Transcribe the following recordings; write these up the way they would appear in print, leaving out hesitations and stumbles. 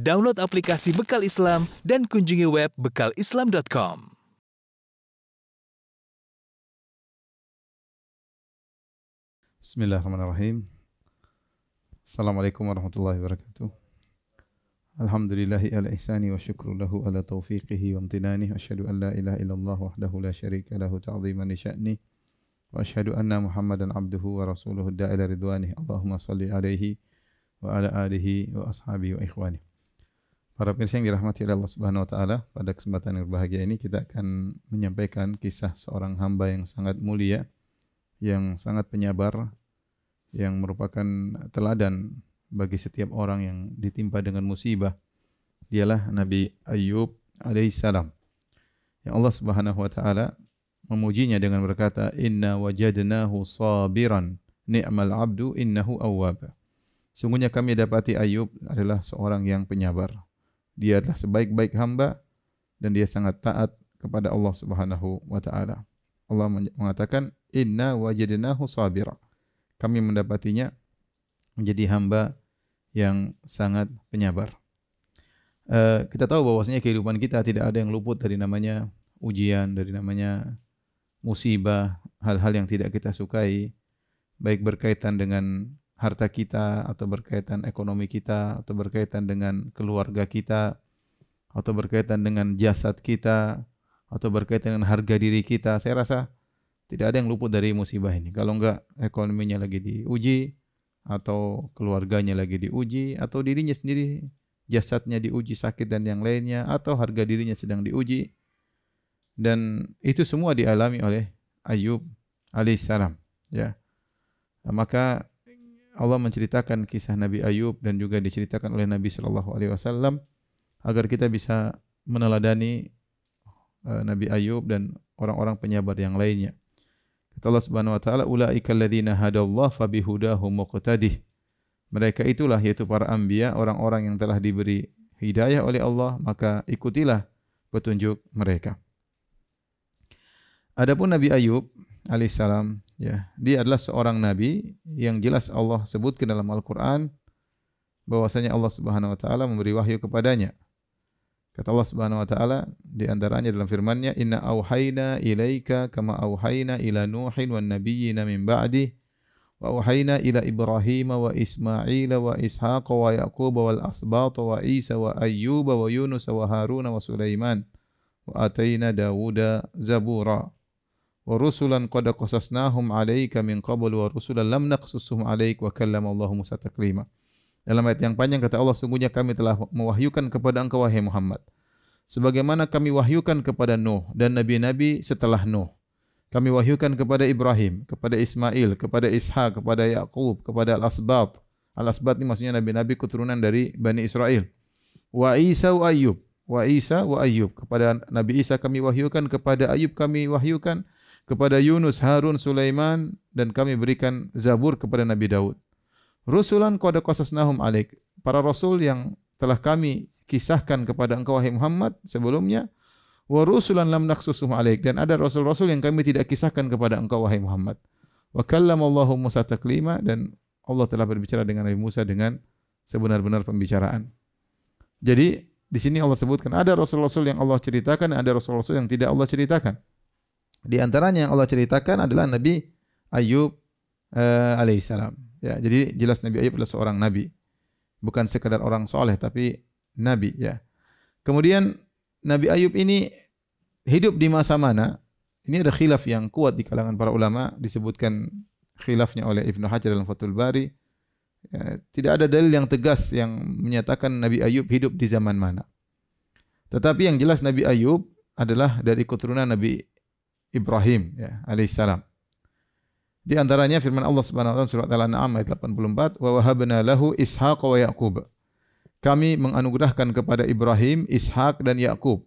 Download aplikasi Bekal Islam dan kunjungi web bekalislam.com. Bismillahirrahmanirrahim. Assalamualaikum warahmatullahi wabarakatuh. Alhamdulillahi ala ihsani wa syukru lahu ala taufiqihi wa amtinani. Asyhadu an la ilaha illallah wahdahu la syarika lahu ta'ziman li sya'ni. Wa asyhadu anna Muhammadan abduhu wa rasuluhu da'ila ridwanih. Allahumma salli alaihi wa ala alihi wa ashabihi wa ikhwani. Para pemirsa yang dirahmati oleh Allah Subhanahu wa taala, pada kesempatan yang berbahagia ini kita akan menyampaikan kisah seorang hamba yang sangat mulia, yang sangat penyabar, yang merupakan teladan bagi setiap orang yang ditimpa dengan musibah. Dialah Nabi Ayyub alaihissalam. Yang Allah Subhanahu wa taala memujinya dengan berkata, "Inna wajadnahu sabiran, ni'mal 'abdu innahu awwab." Sungguhnya kami dapati Ayyub adalah seorang yang penyabar. Dia adalah sebaik-baik hamba dan dia sangat taat kepada Allah Subhanahu wa taala. Allah mengatakan, "Inna wajadnahu sabira." Kami mendapatinya menjadi hamba yang sangat penyabar. Kita tahu bahwasanya kehidupan kita tidak ada yang luput dari namanya ujian, dari namanya musibah, hal-hal yang tidak kita sukai, baik berkaitan dengan harta kita, atau berkaitan ekonomi kita, atau berkaitan dengan keluarga kita, atau berkaitan dengan jasad kita, atau berkaitan dengan harga diri kita. Saya rasa tidak ada yang luput dari musibah ini. Kalau enggak ekonominya lagi diuji, atau keluarganya lagi diuji, atau dirinya sendiri, jasadnya diuji sakit dan yang lainnya, atau harga dirinya sedang diuji. Dan itu semua dialami oleh Ayyub alaihissalam. Ya. Maka Allah menceritakan kisah Nabi Ayyub dan juga diceritakan oleh Nabi sallallahu alaihi wasallam agar kita bisa meneladani Nabi Ayyub dan orang-orang penyabar yang lainnya. Kata Allah Subhanahu wa taala, "Ulaika alladzina hadallahu fabihudahum muqtadih." Mereka itulah, yaitu para anbiya, orang-orang yang telah diberi hidayah oleh Allah, maka ikutilah petunjuk mereka. Adapun Nabi Ayyub alaihissalam, ya, dia adalah seorang nabi yang jelas Allah sebutkan dalam Al-Qur'an bahwasanya Allah Subhanahu wa taala memberi wahyu kepadanya. Kata Allah Subhanahu wa taala di antaranya dalam firman-Nya, "Inna auhayna ilaika kama auhayna ila Nuhin wan nabiyyina min ba'di wa auhayna ila Ibrahim wa Ismail wa Ishaq wa Yaqub wal asbat wa Isa wa Ayyub wa Yunus wa Harun wa Sulaiman wa atayna Dawuda zabura. Wa rusulan qad qasasnahum 'alaika min qabl wa rusulan lam naqsushum 'alaik wa kallama Allahu Musa taklima." Dalam ayat yang panjang kata Allah, sungguhnya kami telah mewahyukan kepada engkau wahai Muhammad sebagaimana kami wahyukan kepada Nuh dan nabi-nabi setelah Nuh. Kami wahyukan kepada Ibrahim, kepada Ismail, kepada Ishaq, kepada Yaqub, kepada Al-Asbat. Al-Asbat ini maksudnya nabi-nabi keturunan dari Bani Israel. Wa Isa wa Ayyub. Wa Isa wa Ayyub. Kepada Nabi Isa kami wahyukan, kepada Ayyub kami wahyukan, kepada Yunus, Harun, Sulaiman, dan kami berikan Zabur kepada Nabi Daud. Rusulan qad qasasnahum 'alaik. Para rasul yang telah kami kisahkan kepada engkau wahai Muhammad sebelumnya. Wa rusulan lam naqsushum 'alaik. Dan ada rasul-rasul yang kami tidak kisahkan kepada engkau wahai Muhammad. Wa kallama Allahu Musa taklima. Dan Allah telah berbicara dengan Nabi Musa dengan sebenar-benar pembicaraan. Jadi di sini Allah sebutkan ada rasul-rasul yang Allah ceritakan, ada rasul-rasul yang tidak Allah ceritakan. Di antaranya yang Allah ceritakan adalah Nabi Ayyub alaihissalam. Ya, jadi jelas Nabi Ayyub adalah seorang nabi, bukan sekadar orang soleh, tapi nabi. Ya. Kemudian Nabi Ayyub ini hidup di masa mana? Ini ada khilaf yang kuat di kalangan para ulama, disebutkan khilafnya oleh Ibnu Hajar dalam Fathul Bari. Ya, tidak ada dalil yang tegas yang menyatakan Nabi Ayyub hidup di zaman mana. Tetapi yang jelas Nabi Ayyub adalah dari keturunan Nabi Ibrahim, ya, alaihissalam. Di antaranya firman Allah Subhanahu wa taala surat Al-An'am ayat 84, "Wa wahabna lahu Ishaq wa Yaqub." Kami menganugerahkan kepada Ibrahim, Ishaq dan Yaqub.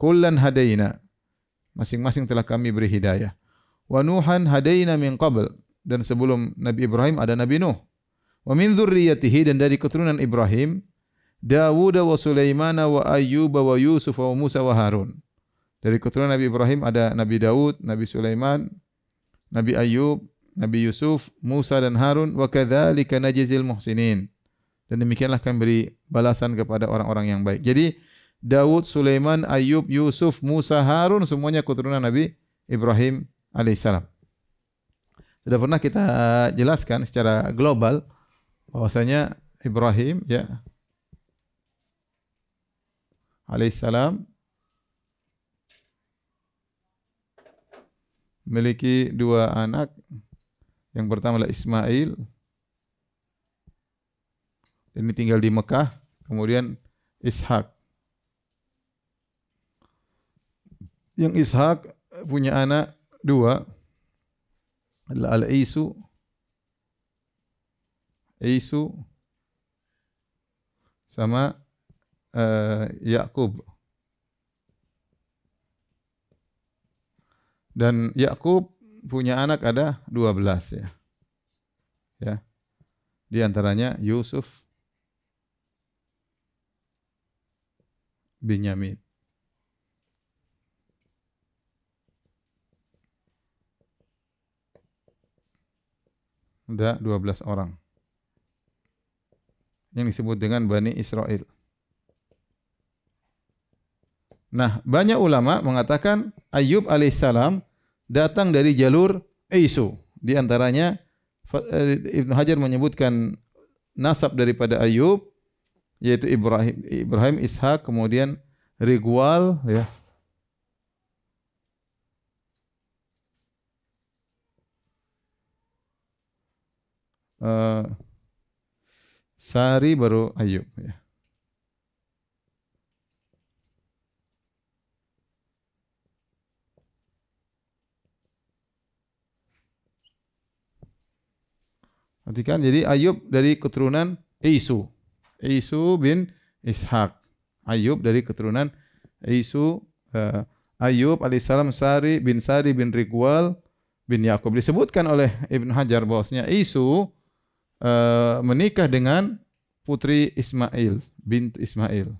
Kullan hadaina. Masing-masing telah kami beri hidayah. Wa Nuhan hadaina min qabl. Dan sebelum Nabi Ibrahim ada Nabi Nuh. Wa min dzurriyyatihi, dan dari keturunan Ibrahim, Dawud wa Sulaiman wa Ayyub wa Yusuf wa Musa wa Harun. Dari keturunan Nabi Ibrahim ada Nabi Daud, Nabi Sulaiman, Nabi Ayyub, Nabi Yusuf, Musa dan Harun. Wa kadzalika najzil muhsinin. Dan demikianlah kami beri balasan kepada orang-orang yang baik. Jadi Daud, Sulaiman, Ayub, Yusuf, Musa, Harun semuanya keturunan Nabi Ibrahim alaihissalam. Sudah pernah kita jelaskan secara global bahwasanya Ibrahim ya alaihissalam memiliki dua anak. Yang pertama adalah Ismail. Ini tinggal di Mekah. Kemudian Ishak. Yang Ishak punya anak dua adalah Al-Isu. Isu sama Yakub. Dan Yakub punya anak ada 12 ya. Ya. Di antaranya Yusuf, Binyamin. Ada 12 orang. Yang disebut dengan Bani Israel. Nah, banyak ulama mengatakan Ayub alaihissalam datang dari jalur Isu. Di antaranya Ibnu Hajar menyebutkan nasab daripada Ayub yaitu Ibrahim, Ishak, kemudian Rigual ya. Sari baru Ayub ya. Perhatikan, jadi Ayub dari keturunan Isu. Isu bin Ishak. Ayub dari keturunan Isu. Ayub alaihissalam Sari bin Rigual bin Yakub. Disebutkan oleh Ibnu Hajar bahwasanya Isu menikah dengan putri Ismail, bint Ismail.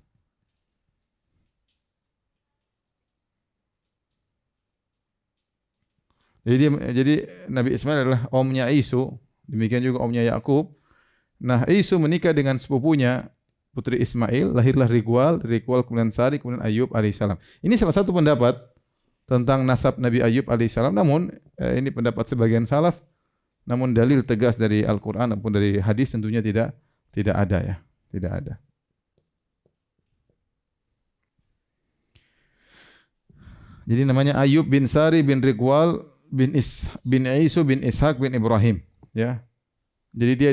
Jadi Nabi Ismail adalah omnya Isu. Demikian juga omnya Yakub. Nah, Isu menikah dengan sepupunya putri Ismail, lahirlah Rigual kemudian Sari, kemudian Ayub alaihissalam. Ini salah satu pendapat tentang nasab Nabi Ayub alaihissalam. Namun ini pendapat sebagian salaf. Namun dalil tegas dari Al-Quran maupun dari hadis tentunya tidak ada ya, tidak ada. Jadi namanya Ayub bin Sari bin Rigual bin Isu bin Ishak bin Ibrahim. Ya, jadi dia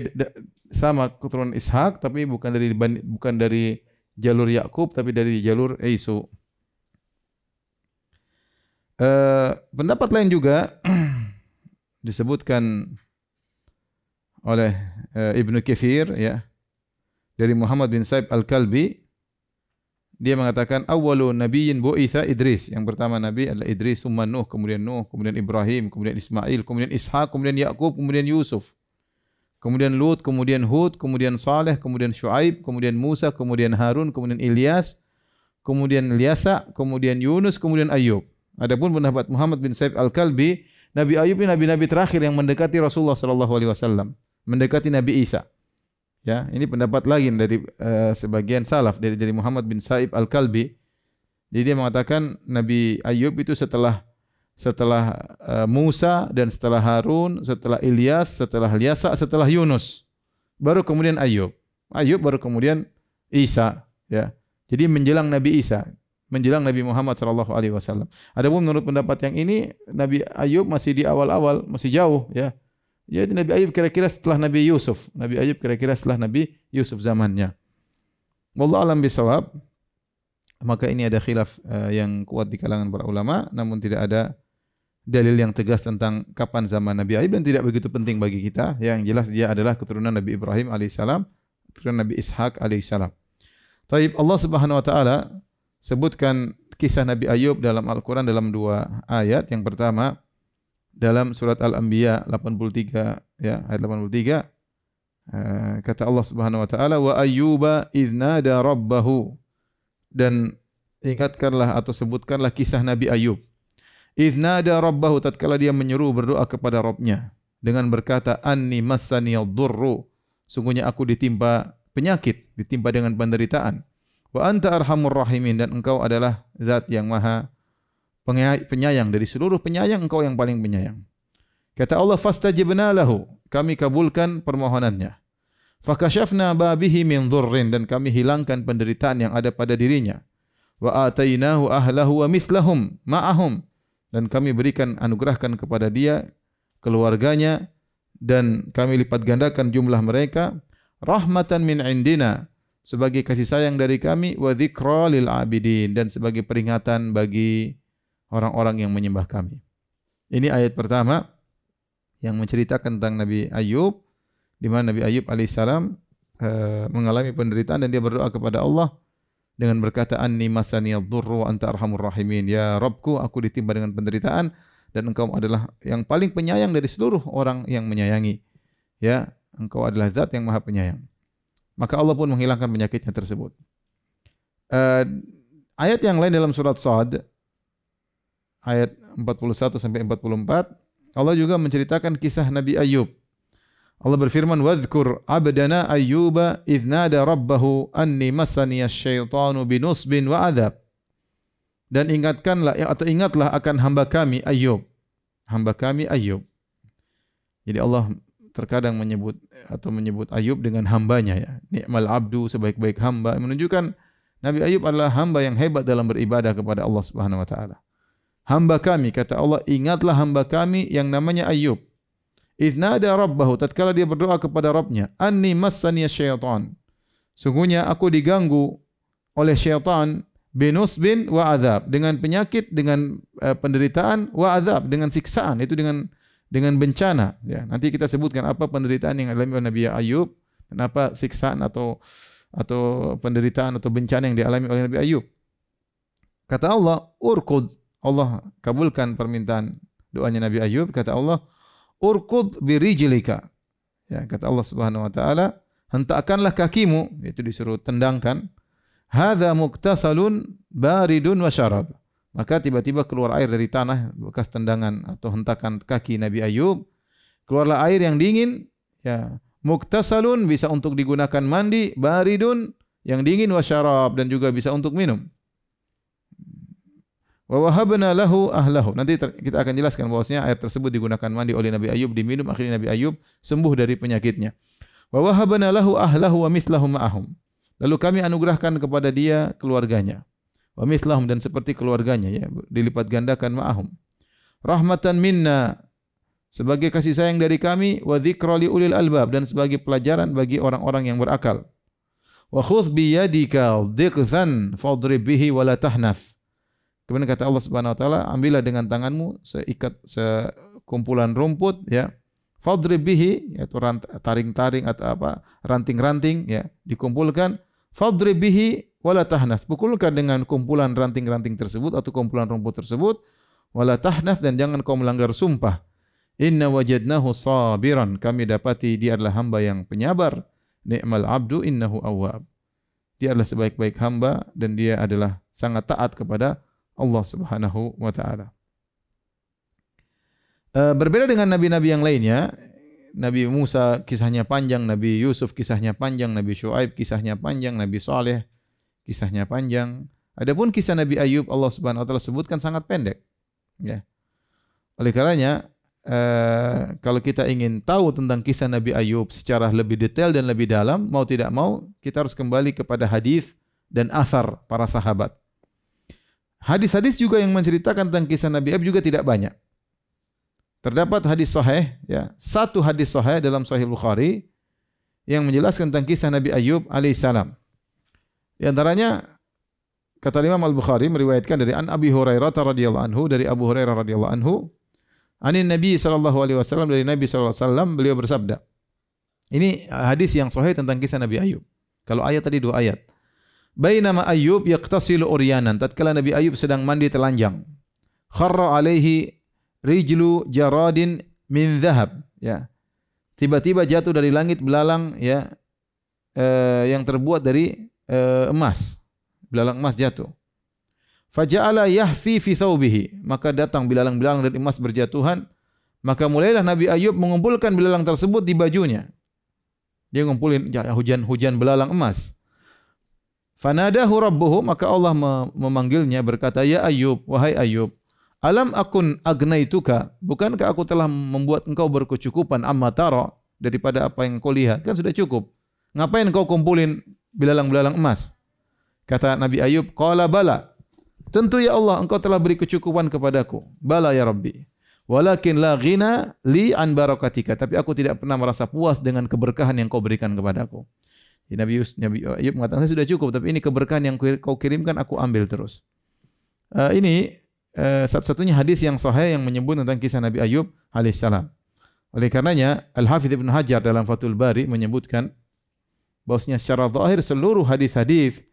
sama keturunan Ishak, tapi bukan dari jalur Yakub, tapi dari jalur Isu. Pendapat lain juga disebutkan oleh Ibnu Katsir ya, dari Muhammad bin Sa'ib Al-Kalbi. Dia mengatakan awwalu nabiyyin bu'itsa Idris. Yang pertama nabi adalah Idris, summa Nuh, kemudian Ibrahim, kemudian Ismail, kemudian Ishak, kemudian Yakub, kemudian Yusuf. Kemudian Lut, kemudian Hud, kemudian Saleh, kemudian Syuaib, kemudian Musa, kemudian Harun, kemudian Ilyas, kemudian Ilyasa, kemudian Yunus, kemudian Ayub. Adapun pendapat Muhammad bin Sa'ib Al-Kalbi, Nabi Ayub ini nabi-nabi terakhir yang mendekati Rasulullah sallallahu alaihi wasallam, mendekati Nabi Isa. Ya, ini pendapat lagi dari sebagian salaf dari Muhammad bin Sa'ib Al-Kalbi. Jadi dia mengatakan Nabi Ayub itu setelah Musa dan setelah Harun, setelah Ilyas, setelah Ilyasa, setelah Yunus. Baru kemudian Ayub. Ayub baru kemudian Isa, ya. Jadi menjelang Nabi Isa, menjelang Nabi Muhammad sallallahu alaihi wasallam. Adapun menurut pendapat yang ini Nabi Ayub masih di awal-awal, masih jauh, ya. Jadi Nabi Ayub kira-kira setelah Nabi Yusuf. Nabi Ayub kira-kira setelah Nabi Yusuf zamannya. Wallahu a'lam bishawab. Maka ini ada khilaf yang kuat di kalangan para ulama, namun tidak ada dalil yang tegas tentang kapan zaman Nabi Ayub dan tidak begitu penting bagi kita. Yang jelas dia adalah keturunan Nabi Ibrahim alaihissalam, keturunan Nabi Ishak alaihissalam. Taib, Allah Subhanahu wa taala sebutkan kisah Nabi Ayub dalam Al-Qur'an dalam dua ayat. Yang pertama dalam surat Al-Anbiya 83 ya, ayat 83 kata Allah Subhanahu wa taala wa ayyuba idznada rabbahu, dan ingatkanlah atau sebutkanlah kisah Nabi Ayub. Idznada rabbahu, tatkala dia menyeru berdoa kepada Rabbnya dengan berkata anni massaniyad durru, sungguhnya aku ditimpa penyakit, ditimpa dengan penderitaan. Wa anta arhamur rahimin, dan engkau adalah zat yang maha penyayang, dari seluruh penyayang engkau yang paling penyayang. Kata Allah, fastajibna lahu, kami kabulkan permohonannya. Fakashafna babihi min dhurrin, dan kami hilangkan penderitaan yang ada pada dirinya. Wa atainahu ahlahu wa mithlahum ma'ahum, dan kami berikan, anugerahkan kepada dia keluarganya, dan kami lipat gandakan jumlah mereka. Rahmatan min indina, sebagai kasih sayang dari kami. Wa dzikra lil abidin, dan sebagai peringatan bagi orang-orang yang menyembah kami. Ini ayat pertama yang menceritakan tentang Nabi Ayub, di mana Nabi Ayub alaihissalam mengalami penderitaan dan dia berdoa kepada Allah dengan berkata, anni masaniyadh dhurru wa anta arhamur rahimin. Ya Rabbku, aku ditimpa dengan penderitaan dan engkau adalah yang paling penyayang dari seluruh orang yang menyayangi. Ya, engkau adalah zat yang maha penyayang. Maka Allah pun menghilangkan penyakitnya tersebut. Ayat yang lain dalam surat Shad, ayat 41 sampai 44, Allah juga menceritakan kisah Nabi Ayub. Allah berfirman, "Wadhkur 'abdana Ayyuba idz nada rabbahu anni massaniyash syaitanu binusbin wa adzab." Dan ingatlah akan hamba kami Ayub. Hamba kami Ayub. Jadi Allah terkadang menyebut Ayub dengan hambanya, ya. Ni'mal abdu, sebaik-baik hamba, menunjukkan Nabi Ayub adalah hamba yang hebat dalam beribadah kepada Allah Subhanahu wa taala. Hamba kami, kata Allah, ingatlah hamba kami yang namanya Ayub. Idznada rabbahu, tatkala dia berdoa kepada Rabbnya, anni massaniya syaitan. Sungguhnya aku diganggu oleh syaitan, binusbin wa azab, dengan penyakit, dengan penderitaan, wa azab, dengan siksaan, itu dengan bencana. Ya, nanti kita sebutkan apa penderitaan yang dialami oleh Nabi Ayub dan apa siksaan atau penderitaan atau bencana yang dialami oleh Nabi Ayub. Kata Allah, urkud. Allah kabulkan permintaan doanya Nabi Ayub. Kata Allah, urkud birijlika. Ya, kata Allah Subhanahu wa taala, hentakkanlah kakimu, itu disuruh tendangkan. Hadza muktasalun baridun wa syarab. Maka tiba-tiba keluar air dari tanah bekas tendangan atau hentakan kaki Nabi Ayub. Keluarlah air yang dingin, ya. Muktasalun bisa untuk digunakan mandi, baridun yang dingin, wa syarab, dan juga bisa untuk minum. Wa wahabna lahu ahlahu. Nanti kita akan jelaskan bahwasanya air tersebut digunakan mandi oleh Nabi Ayub, diminum, akhirnya Nabi Ayub sembuh dari penyakitnya. Wa wahabna lahu ahlahu wa mithlahum ma'ahum. Lalu kami anugerahkan kepada dia keluarganya. Wa mithlahum, dan seperti keluarganya, ya, dilipat gandakan ma'ahum. Rahmatan minna, sebagai kasih sayang dari kami, wa dzikra li ulil albab, dan sebagai pelajaran bagi orang-orang yang berakal. Wa khudh bi yadika dhiqzan fadrib bihi wa la tahnath. Kemudian kata Allah Subhanahu wa taala, ambillah dengan tanganmu sekumpulan rumput, ya. Fadrib bihi, yaitu taring-taring atau apa, ranting-ranting, ya, dikumpulkan. Fadrib bihi wala tahnath, pukulkan dengan kumpulan ranting-ranting tersebut atau kumpulan rumput tersebut. Wala tahnath, dan jangan kau melanggar sumpah. Inna wajadnahu sabiran, kami dapati dia adalah hamba yang penyabar. Ni'mal abdu innahu awwab. Dia adalah sebaik-baik hamba dan dia adalah sangat taat kepada Allah Subhanahu wa taala. Berbeda dengan nabi-nabi yang lainnya, Nabi Musa kisahnya panjang, Nabi Yusuf kisahnya panjang, Nabi Syuaib kisahnya panjang, Nabi Saleh kisahnya panjang. Adapun kisah Nabi Ayub Allah Subhanahu wa taala sebutkan sangat pendek. Ya. Oleh karenanya kalau kita ingin tahu tentang kisah Nabi Ayub secara lebih detail dan lebih dalam, mau tidak mau kita harus kembali kepada hadis dan athar para sahabat. Hadis-hadis juga yang menceritakan tentang kisah Nabi Ayub juga tidak banyak. Terdapat hadis sahih, ya, satu hadis sahih dalam Sahih Bukhari yang menjelaskan tentang kisah Nabi Ayub alaihissalam. Di antaranya kata Imam Al-Bukhari meriwayatkan dari An Abi Hurairah radhiyallahu anhu, dari Abu Hurairah radhiyallahu anhu, anin Nabi sallallahu alaihi wasallam, dari Nabi sallallahu alaihi wasallam, beliau bersabda. Ini hadis yang sahih tentang kisah Nabi Ayub. Kalau ayat tadi 2 ayat. Bainama Ayyub yaqtasilu uryanan, tatkala Nabi Ayub sedang mandi telanjang. Kharra alaihi rijlu jaradin min dhahab, ya. Tiba-tiba jatuh dari langit belalang, ya, yang terbuat dari emas. Belalang emas jatuh. Faja'ala yahthi fi thawbihi, maka datang belalang-belalang dari emas berjatuhan, maka mulailah Nabi Ayub mengumpulkan belalang tersebut di bajunya. Dia ngumpulin hujan belalang emas. Fanadahu rabbuhu, maka Allah memanggilnya berkata, "Ya Ayub, wahai Ayub, alam akun agnaituka? Bukankah aku telah membuat engkau berkecukupan amma tara, daripada apa yang kau lihat? Kan sudah cukup. Ngapain kau kumpulin belalang-belalang emas?" Kata Nabi Ayub, "Qala bala." Tentu ya Allah, engkau telah beri kecukupan kepadaku. Bala ya Rabbi. Walakin la ghina li an barakatika. Tapi aku tidak pernah merasa puas dengan keberkahan yang kau berikan kepadaku. Nabi Ayub mengatakan, saya sudah cukup, tapi ini keberkahan yang kau kirimkan aku ambil terus. Ini satu-satunya hadis yang sahih yang menyebut tentang kisah Nabi Ayub alaihissalam. Oleh karenanya Al-Hafidz Ibnu Hajar dalam Fathul Bari menyebutkan bahwasanya secara zahir seluruh hadis-hadis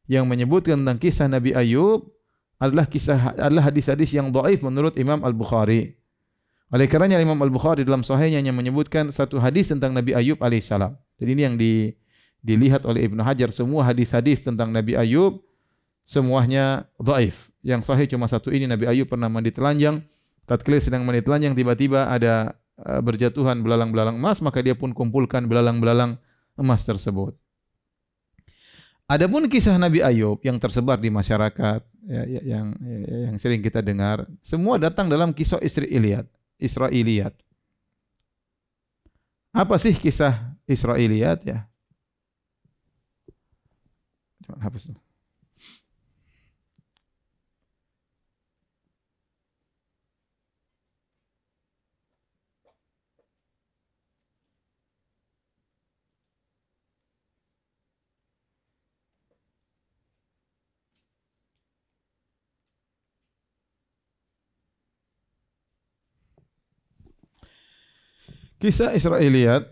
yang menyebutkan tentang kisah Nabi Ayub adalah hadis-hadis yang dhaif menurut Imam Al-Bukhari. Oleh karenanya Imam Al-Bukhari dalam sahihnya hanya menyebutkan satu hadis tentang Nabi Ayub alaihissalam. Jadi ini yang dilihat oleh Ibnu Hajar, semua hadis-hadis tentang Nabi Ayub semuanya dhaif. Yang sahih cuma satu ini, Nabi Ayub pernah mandi telanjang. Tatkala sedang mandi telanjang tiba-tiba ada berjatuhan belalang-belalang emas, maka dia pun kumpulkan belalang-belalang emas tersebut. Adapun kisah Nabi Ayub yang tersebar di masyarakat yang sering kita dengar, semua datang dalam kisah Israiliyat. Apa sih kisah Israiliyat ya? Coba hapus dulu. Kisah Israiliyat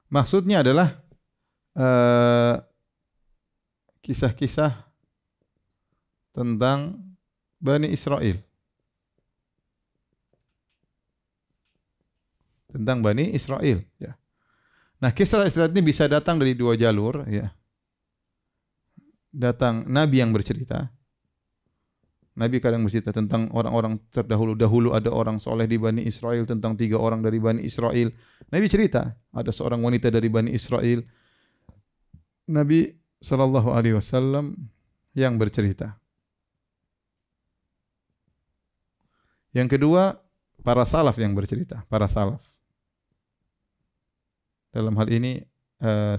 maksudnya adalah kisah-kisah tentang Bani Israel. Tentang Bani Israel. Ya. Nah, kisah Israel ini bisa datang dari dua jalur. Ya. Datang Nabi yang bercerita. Nabi kadang bercerita tentang orang-orang terdahulu. Ada orang soleh di Bani Israel, tentang 3 orang dari Bani Israel. Nabi cerita, ada seorang wanita dari Bani Israel. Nabi SAW yang bercerita. Yang kedua, para salaf yang bercerita. Para salaf. Dalam hal ini,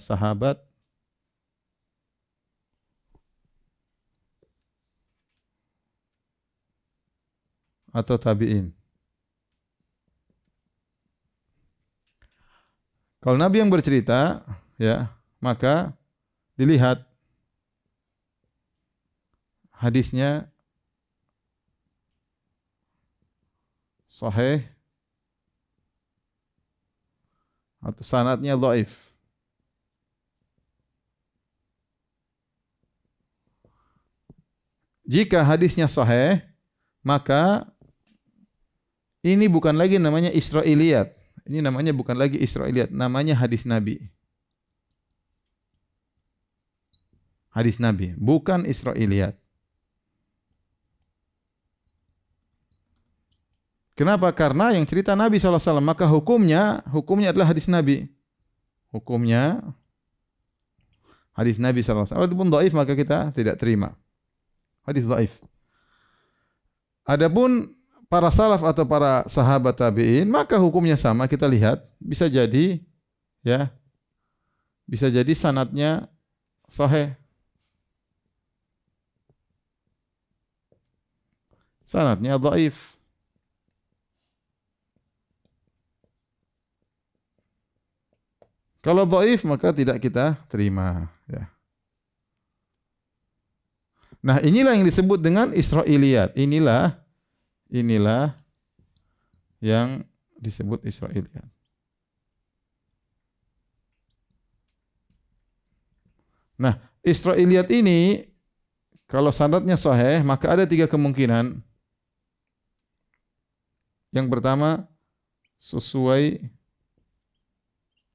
sahabat, atau tabi'in. Kalau Nabi yang bercerita, ya, maka dilihat hadisnya sahih atau sanadnya dhaif. Jika hadisnya sahih, maka ini bukan lagi namanya Israiliyat. Ini namanya bukan lagi Israiliyat, namanya hadis Nabi. Hadis Nabi, bukan Israiliyat. Kenapa? Karena yang cerita Nabi SAW, maka hukumnya adalah hadis Nabi. Hukumnya hadis Nabi SAW. Walaupun dhaif maka kita tidak terima. Hadis dhaif. Adapun para salaf atau para sahabat tabi'in, maka hukumnya sama. Kita lihat, bisa jadi sanadnya sahih, sanadnya dhaif. Kalau dhaif maka tidak kita terima. Ya. Nah, inilah yang disebut dengan Israiliyat. Inilah yang disebut Israiliyat. Nah, Israiliyat ini kalau sanadnya sahih, maka ada 3 kemungkinan. Yang pertama, sesuai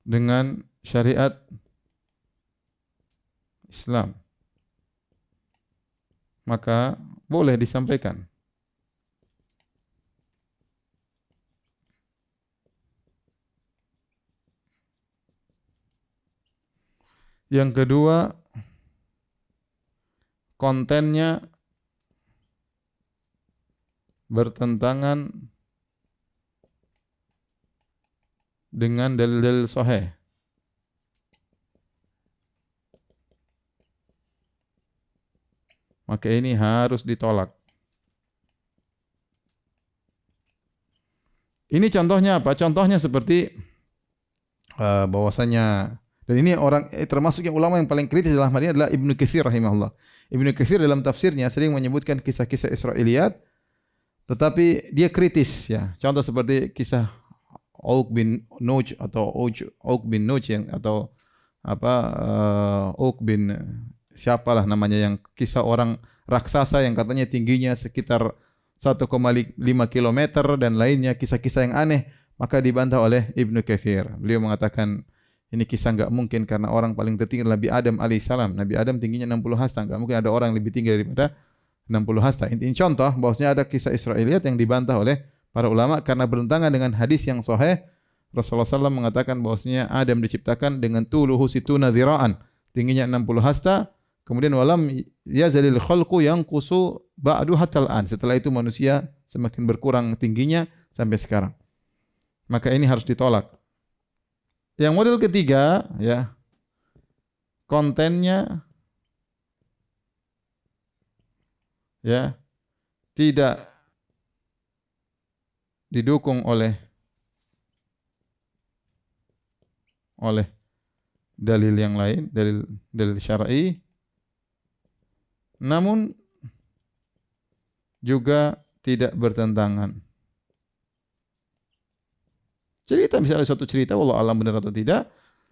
dengan syariat Islam, maka boleh disampaikan. Yang kedua, kontennya bertentangan dengan dalil-dalil sahih. Maka ini harus ditolak. Ini contohnya apa? Contohnya seperti bahwasanya, dan ini orang termasuk yang ulama yang paling kritis dalam hal ini adalah Ibnu Katsir rahimahullah. Ibnu Katsir dalam tafsirnya sering menyebutkan kisah-kisah Israiliyat, tetapi dia kritis ya. Contoh seperti kisah Auk bin Nuj atau Auk bin Nuj yang atau Auk bin siapalah namanya, yang kisah orang raksasa yang katanya tingginya sekitar 1,5 kilometer dan lainnya, kisah-kisah yang aneh, maka dibantah oleh Ibnu Katsir. Beliau mengatakan ini kisah enggak mungkin karena orang paling tertinggi Nabi Adam alaihissalam. Nabi Adam tingginya 60 hasta, enggak mungkin ada orang yang lebih tinggi daripada 60 hasta. Ini contoh bahwasanya ada kisah Israiliyat yang dibantah oleh para ulama karena bertentangan dengan hadis yang sahih. Rasulullah SAW mengatakan bahwasanya Adam diciptakan dengan tuluhu situna zira'an, tingginya 60 hasta. Kemudian walam yazalil khalqu yanqusu ba'du hatal an. Setelah itu manusia semakin berkurang tingginya sampai sekarang. Maka ini harus ditolak. Yang model ketiga ya, kontennya ya tidak didukung oleh dalil yang lain, dalil syar'i, namun juga tidak bertentangan. Cerita misalnya suatu cerita, wallahu alam benar atau tidak,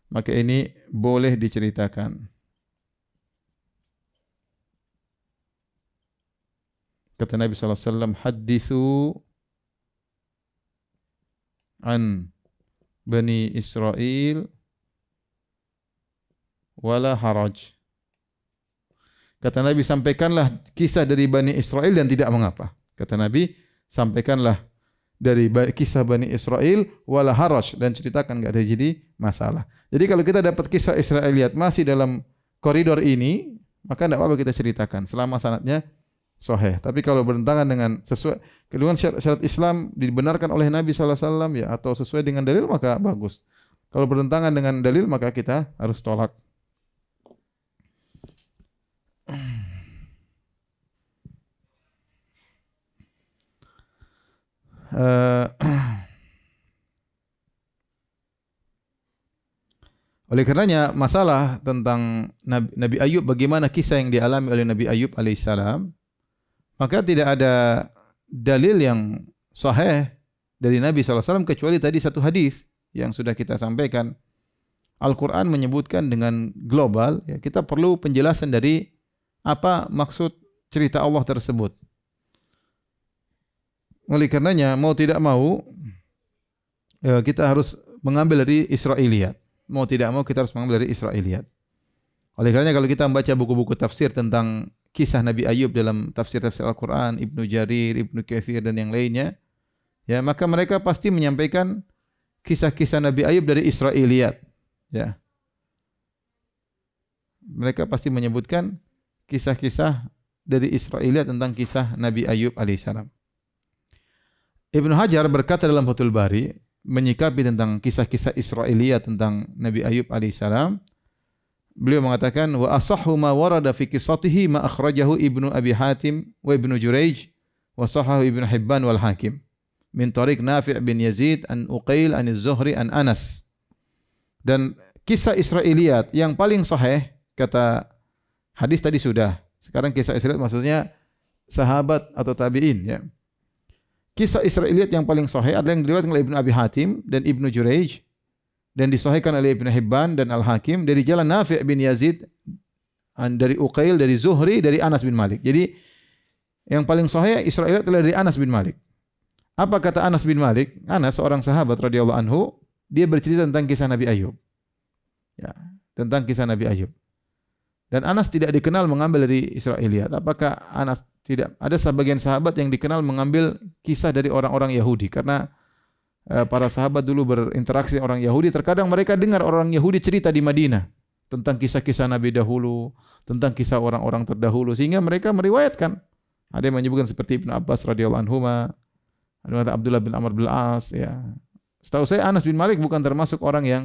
maka ini boleh diceritakan. Kata Nabi SAW, hadithu an Bani Israel wala haraj. Kata Nabi, sampaikanlah kisah dari Bani Israel dan tidak mengapa. Kata Nabi, sampaikanlah dari kisah Bani Israel wala haraj, dan ceritakan enggak ada jadi masalah. Jadi kalau kita dapat kisah Israiliyat masih dalam koridor ini, maka enggak apa-apa kita ceritakan selama sanadnya sahih. Tapi kalau bertentangan dengan sesuai dengan syariat Islam dibenarkan oleh Nabi SAW ya, atau sesuai dengan dalil, maka bagus. Kalau bertentangan dengan dalil, maka kita harus tolak. Oleh karenanya masalah tentang Nabi Ayub, bagaimana kisah yang dialami oleh Nabi Ayub alaihissalam, maka tidak ada dalil yang sahih dari Nabi SAW kecuali tadi satu hadis yang sudah kita sampaikan. Al-Quran menyebutkan dengan global, ya, kita perlu penjelasan dari apa maksud cerita Allah tersebut. Oleh karenanya mau tidak mau kita harus mengambil dari Israiliyat. Mau tidak mau kita harus mengambil dari Israiliyat. Oleh karenanya kalau kita membaca buku-buku tafsir tentang kisah Nabi Ayub dalam tafsir-tafsir Al-Quran, Ibnu Jarir, Ibnu Katsir dan yang lainnya, ya, maka mereka pasti menyampaikan kisah-kisah Nabi Ayub dari Israiliyat. Ya. Mereka pasti menyebutkan kisah-kisah dari Israiliyat tentang kisah Nabi Ayub alaihissalam. Ibnu Hajar berkata dalam Fathul Bari menyikapi tentang kisah-kisah Israiliyat tentang Nabi Ayub alaihissalam. Beliau mengatakan wa asahhu ma warada fi qissatihi ma akhrajahu Ibnu Abi Hatim wa Ibnu Juraij wa sahahu Ibnu Hibban wal Hakim min tariq Nafi' bin Yazid an Uqail an Az-Zuhri an Anas. Dan kisah Israiliyat yang paling sahih, kata hadis tadi sudah. Sekarang kisah Israiliyat maksudnya sahabat atau tabi'in ya. Kisah Israiliyat yang paling sahih adalah yang diriwayatkan oleh Ibnu Abi Hatim dan Ibnu Juraij dan disahihkan oleh Ibnu Hibban dan Al-Hakim dari jalan Nafi' bin Yazid dari Uqail, dari Zuhri, dari Anas bin Malik. Jadi yang paling sahih Israiliyat adalah dari Anas bin Malik. Apa kata Anas bin Malik? Anas seorang sahabat radhiyallahu anhu, dia bercerita tentang kisah Nabi Ayub. Ya, tentang kisah Nabi Ayub. Dan Anas tidak dikenal mengambil dari Israiliyat. Apakah Anas tidak? Ada sebagian sahabat yang dikenal mengambil kisah dari orang-orang Yahudi karena para sahabat dulu berinteraksi dengan orang Yahudi. Terkadang mereka dengar orang Yahudi cerita di Madinah tentang kisah-kisah Nabi dahulu, tentang kisah orang-orang terdahulu, sehingga mereka meriwayatkan. Ada yang menyebutkan seperti Ibnu Abbas radhiyallahu anhuma, ada Abdullah bin Amr bin Al-As, ya. Setahu saya Anas bin Malik bukan termasuk orang yang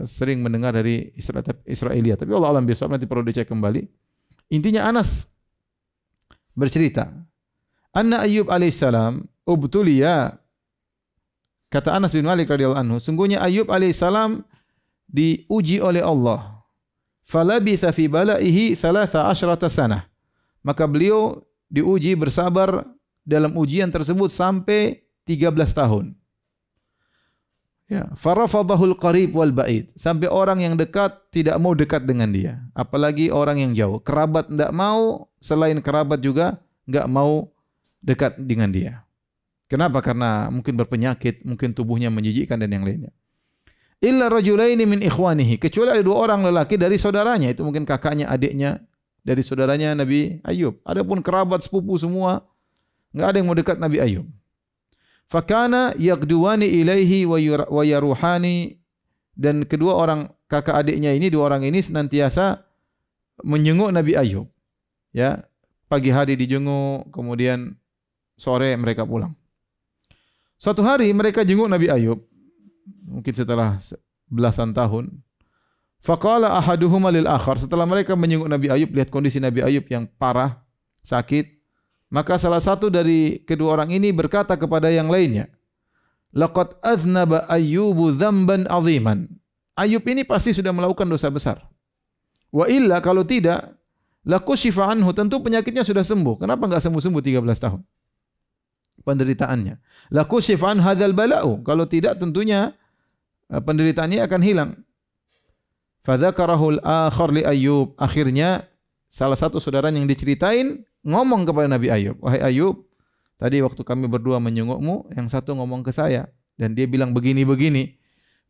sering mendengar dari Israiliyat, tapi Allah alam bisawab, nanti perlu dicek kembali. Intinya Anas bercerita, anna Ayyub alaihissalam ubtuliya, kata Anas bin Malik radhiyallahu anhu, sungguhnya Ayyub alaihissalam diuji oleh Allah. Falabitha fi balaihi 13 sanah. Maka beliau diuji bersabar dalam ujian tersebut sampai 13 tahun. Ya, farafadahul qarib wal ba'id. Sampai orang yang dekat tidak mau dekat dengan dia, apalagi orang yang jauh. Kerabat tidak mau, selain kerabat juga enggak mau dekat dengan dia. Kenapa? Karena mungkin berpenyakit, mungkin tubuhnya menjijikkan dan yang lainnya. Illa rajulaini min ikhwanihi, kecuali ada 2 orang lelaki dari saudaranya, itu mungkin kakaknya, adiknya dari saudaranya Nabi Ayub. Adapun kerabat sepupu semua enggak ada yang mau dekat Nabi Ayub. Fakana yaqduwani ilaihi wa yaruhani, dan kedua orang kakak adiknya ini, 2 orang ini senantiasa menjenguk Nabi Ayub. Ya, pagi hari dijenguk, kemudian sore mereka pulang. Suatu hari mereka jenguk Nabi Ayub, mungkin setelah belasan tahun. Faqala ahaduhuma lil akhar, setelah mereka menjenguk Nabi Ayub, lihat kondisi Nabi Ayub yang parah, sakit, maka salah satu dari kedua orang ini berkata kepada yang lainnya, laqad aznaba Ayyubu dzamban aziman. Ayub ini pasti sudah melakukan dosa besar. Wa illa, kalau tidak, lakushifa anhu, tentu penyakitnya sudah sembuh. Kenapa enggak sembuh-sembuh 13 tahun penderitaannya? Lakushifa an hadzal bala'u, kalau tidak tentunya penderitaannya akan hilang. Fadzakarahul akhar li Ayyub, akhirnya salah satu saudara yang diceritain ngomong kepada Nabi Ayub, wahai Ayub, tadi waktu kami berdua menyengukmu, yang satu ngomong ke saya dan dia bilang begini-begini,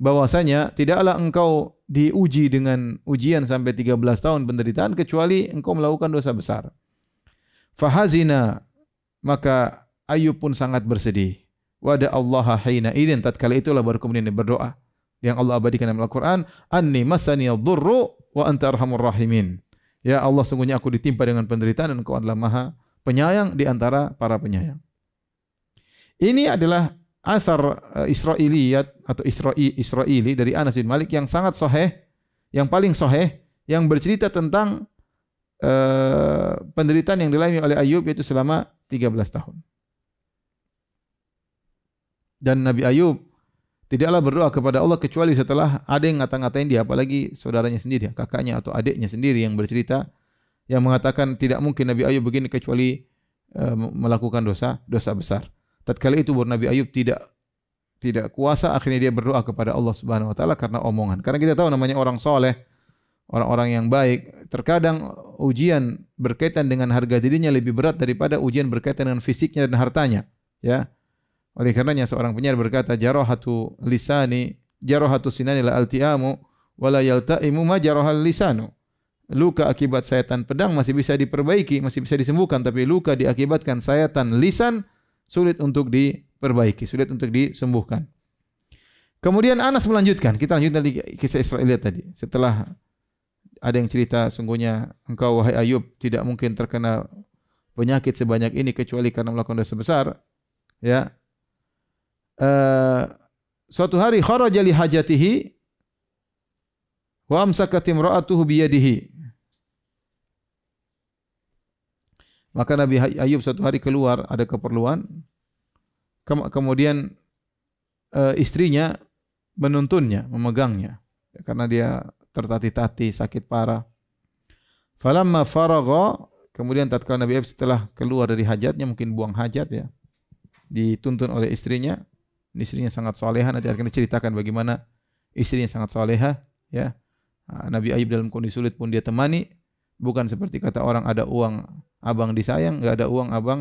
bahwasanya tidaklah engkau diuji dengan ujian sampai 13 tahun penderitaan kecuali engkau melakukan dosa besar. Fahazina, maka Ayub pun sangat bersedih. Wada Allah hina idzin, tatkala itulah baru kemudian dia berdoa yang Allah abadikan dalam Al-Qur'an, anni masaniyad dhurru wa anta arhamur rahimin. Ya Allah, sungguhnya aku ditimpa dengan penderitaan dan Engkau adalah Maha Penyayang di antara para penyayang. Ini adalah asar Israiliyat atau Israili dari Anas bin Malik yang sangat sahih, yang paling sahih, yang bercerita tentang penderitaan yang dialami oleh Ayub yaitu selama 13 tahun. Dan Nabi Ayub tidaklah berdoa kepada Allah kecuali setelah ada yang ngata-ngatain dia, apalagi saudaranya sendiri, kakaknya atau adiknya sendiri yang bercerita, yang mengatakan tidak mungkin Nabi Ayub begini kecuali melakukan dosa besar. Tatkala itu baru Nabi Ayub tidak kuasa, akhirnya dia berdoa kepada Allah Subhanahu wa taala karena omongan. Karena kita tahu namanya orang soleh, orang-orang yang baik, terkadang ujian berkaitan dengan harga dirinya lebih berat daripada ujian berkaitan dengan fisiknya dan hartanya, ya. Oleh karenanya seorang penyair berkata, jarahatu sinani la altiamu wala yaltaimu ma jarahal lisanu. Luka akibat sayatan pedang masih bisa diperbaiki, masih bisa disembuhkan, tapi luka diakibatkan sayatan lisan sulit untuk diperbaiki, sulit untuk disembuhkan. Kemudian Anas melanjutkan, kita lanjut tadi kisah Israiliyat tadi. Setelah ada yang cerita, sungguhnya engkau wahai Ayub tidak mungkin terkena penyakit sebanyak ini kecuali karena melakukan dosa besar, ya. Suatu hari kharaja li hajatihi wa amsakat imra'atuhu biyadihi. Maka Nabi Ayub suatu hari keluar, ada keperluan, kemudian istrinya menuntunnya, memegangnya karena dia tertati-tati, sakit parah. Falamma faragha, kemudian tatkala Nabi Ayub setelah keluar dari hajatnya, mungkin buang hajat ya, dituntun oleh istrinya. Istrinya sangat salehah, nanti akan diceritakan bagaimana istrinya sangat salehah, ya. Nabi Ayub dalam kondisi sulit pun dia temani, bukan seperti kata orang ada uang abang disayang, enggak ada uang abang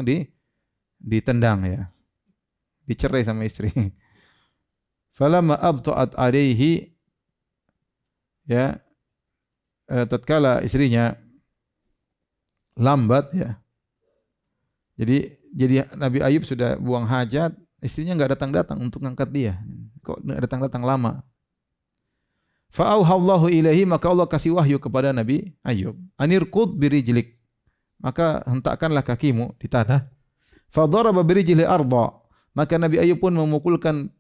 ditendang, ya. Dicerai sama istri. Falamma abta'at alaihi, ya, tatkala istrinya lambat, ya. Jadi Nabi Ayub sudah buang hajat, istrinya enggak datang-datang untuk ngangkat dia. Kok datang-datang lama? Fa auhallahu ilaihi, maka Allah kasih wahyu kepada Nabi Ayub. Anirqud birijlik. Maka hentakkanlah kakimu di tanah. Fa daraba birijli arda. Maka Nabi Ayub pun memukulkan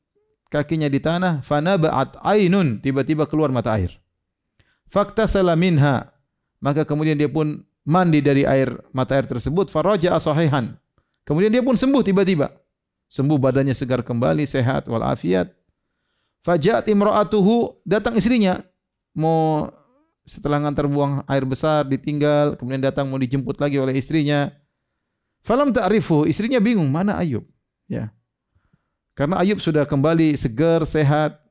kakinya di tanah. Fa naba'at ainun, tiba-tiba keluar mata air. Faktasala minha. Maka kemudian dia pun mandi dari mata air tersebut. Faraja'a sahihan. Kemudian dia pun sembuh tiba-tiba. Sembuh, badannya segar kembali, sehat walafiat. Faja'at imra'atuhu, datang istrinya. Mau setelah ngantar buang air besar ditinggal, kemudian datang mau dijemput lagi oleh istrinya. Falam ta'rifu, istrinya bingung, mana Ayub? Ya. Karena Ayub sudah kembali segar, sehat.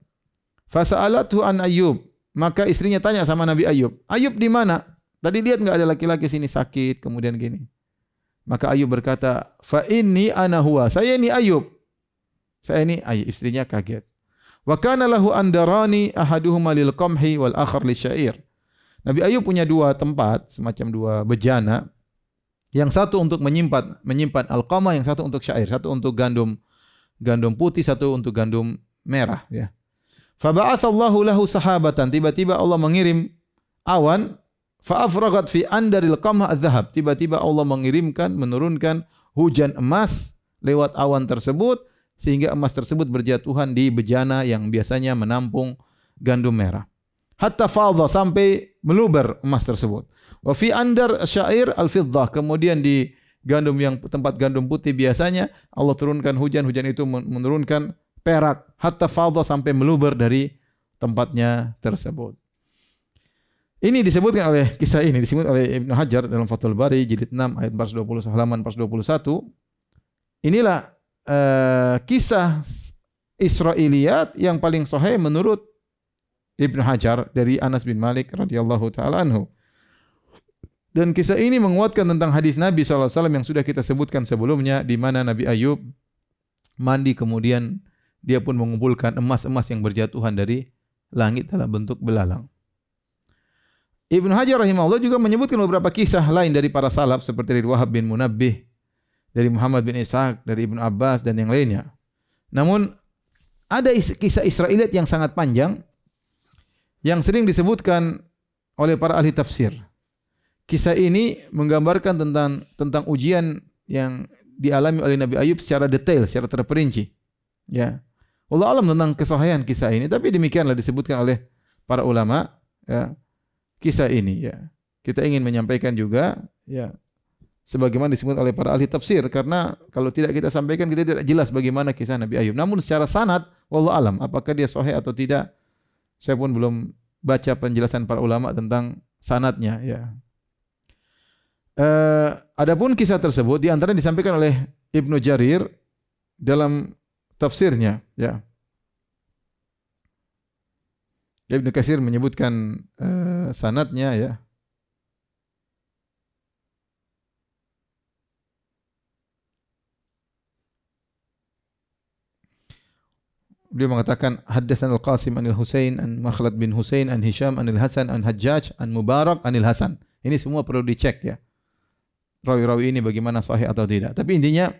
Fasa'alatu an Ayub, maka istrinya tanya sama Nabi Ayub, Ayub di mana? Tadi lihat enggak ada laki-laki sini sakit, kemudian gini. Maka Ayub berkata, fa inni ana huwa, saya ini Ayub. Saya ini Ayub. Istrinya kaget. Wa kana lahu andarani ahaduhuma lil qamhi wal akhar lisyair. Nabi Ayub punya dua tempat, semacam dua bejana. Yang satu untuk menyimpan al-qamah, yang satu untuk syair, satu untuk gandum putih, satu untuk gandum merah, ya. Fa ba'atsallahu lahu sahabatan, tiba-tiba Allah mengirim awan. Fa'afragat fi andaril qamah adz-dzahab. Tiba-tiba Allah menurunkan hujan emas lewat awan tersebut sehingga emas tersebut berjatuhan di bejana yang biasanya menampung gandum merah. Hatta fadha, sampai meluber emas tersebut. Wa fi andar syair al-fiddah. Kemudian di tempat gandum putih biasanya Allah turunkan hujan itu menurunkan perak. Hatta fadha, sampai meluber dari tempatnya tersebut. Ini disebutkan oleh kisah ini disebut oleh Ibnu Hajar dalam Fathul Bari jilid 6 ayat 420 halaman 421. Inilah kisah Israiliyat yang paling sahih menurut Ibnu Hajar dari Anas bin Malik radhiyallahu taala anhu. Dan kisah ini menguatkan tentang hadis Nabi SAW yang sudah kita sebutkan sebelumnya, di mana Nabi Ayub mandi kemudian dia pun mengumpulkan emas-emas yang berjatuhan dari langit dalam bentuk belalang. Ibnu Hajar rahimahullah juga menyebutkan beberapa kisah lain dari para salaf seperti dari Wahab bin Munabbih, dari Muhammad bin Ishaq, dari Ibnu Abbas dan yang lainnya. Namun ada kisah Israiliyat yang sangat panjang yang sering disebutkan oleh para ahli tafsir. Kisah ini menggambarkan tentang ujian yang dialami oleh Nabi Ayub secara detail, secara terperinci. Ya. Wallahu alam tentang kesahihan kisah ini, tapi demikianlah disebutkan oleh para ulama, ya. Kisah ini, ya. Kita ingin menyampaikan juga, ya, sebagaimana disebut oleh para ahli tafsir, karena kalau tidak kita sampaikan kita tidak jelas bagaimana kisah Nabi Ayub. Namun secara sanad wallahu alam apakah dia sahih atau tidak, saya pun belum baca penjelasan para ulama tentang sanadnya, ya. Adapun kisah tersebut di antara disampaikan oleh Ibnu Jarir dalam tafsirnya, ya. Ibnu Katsir menyebutkan sanadnya, ya. Beliau mengatakan haddatsan Al-Qasim an Al-Husain an Makhlad bin Husain an Hisham an Al-Hasan an Hajjaj an Mubarak an Al-Hasan. Ini semua perlu dicek, ya. Rawi-rawi ini bagaimana sahih atau tidak. Tapi intinya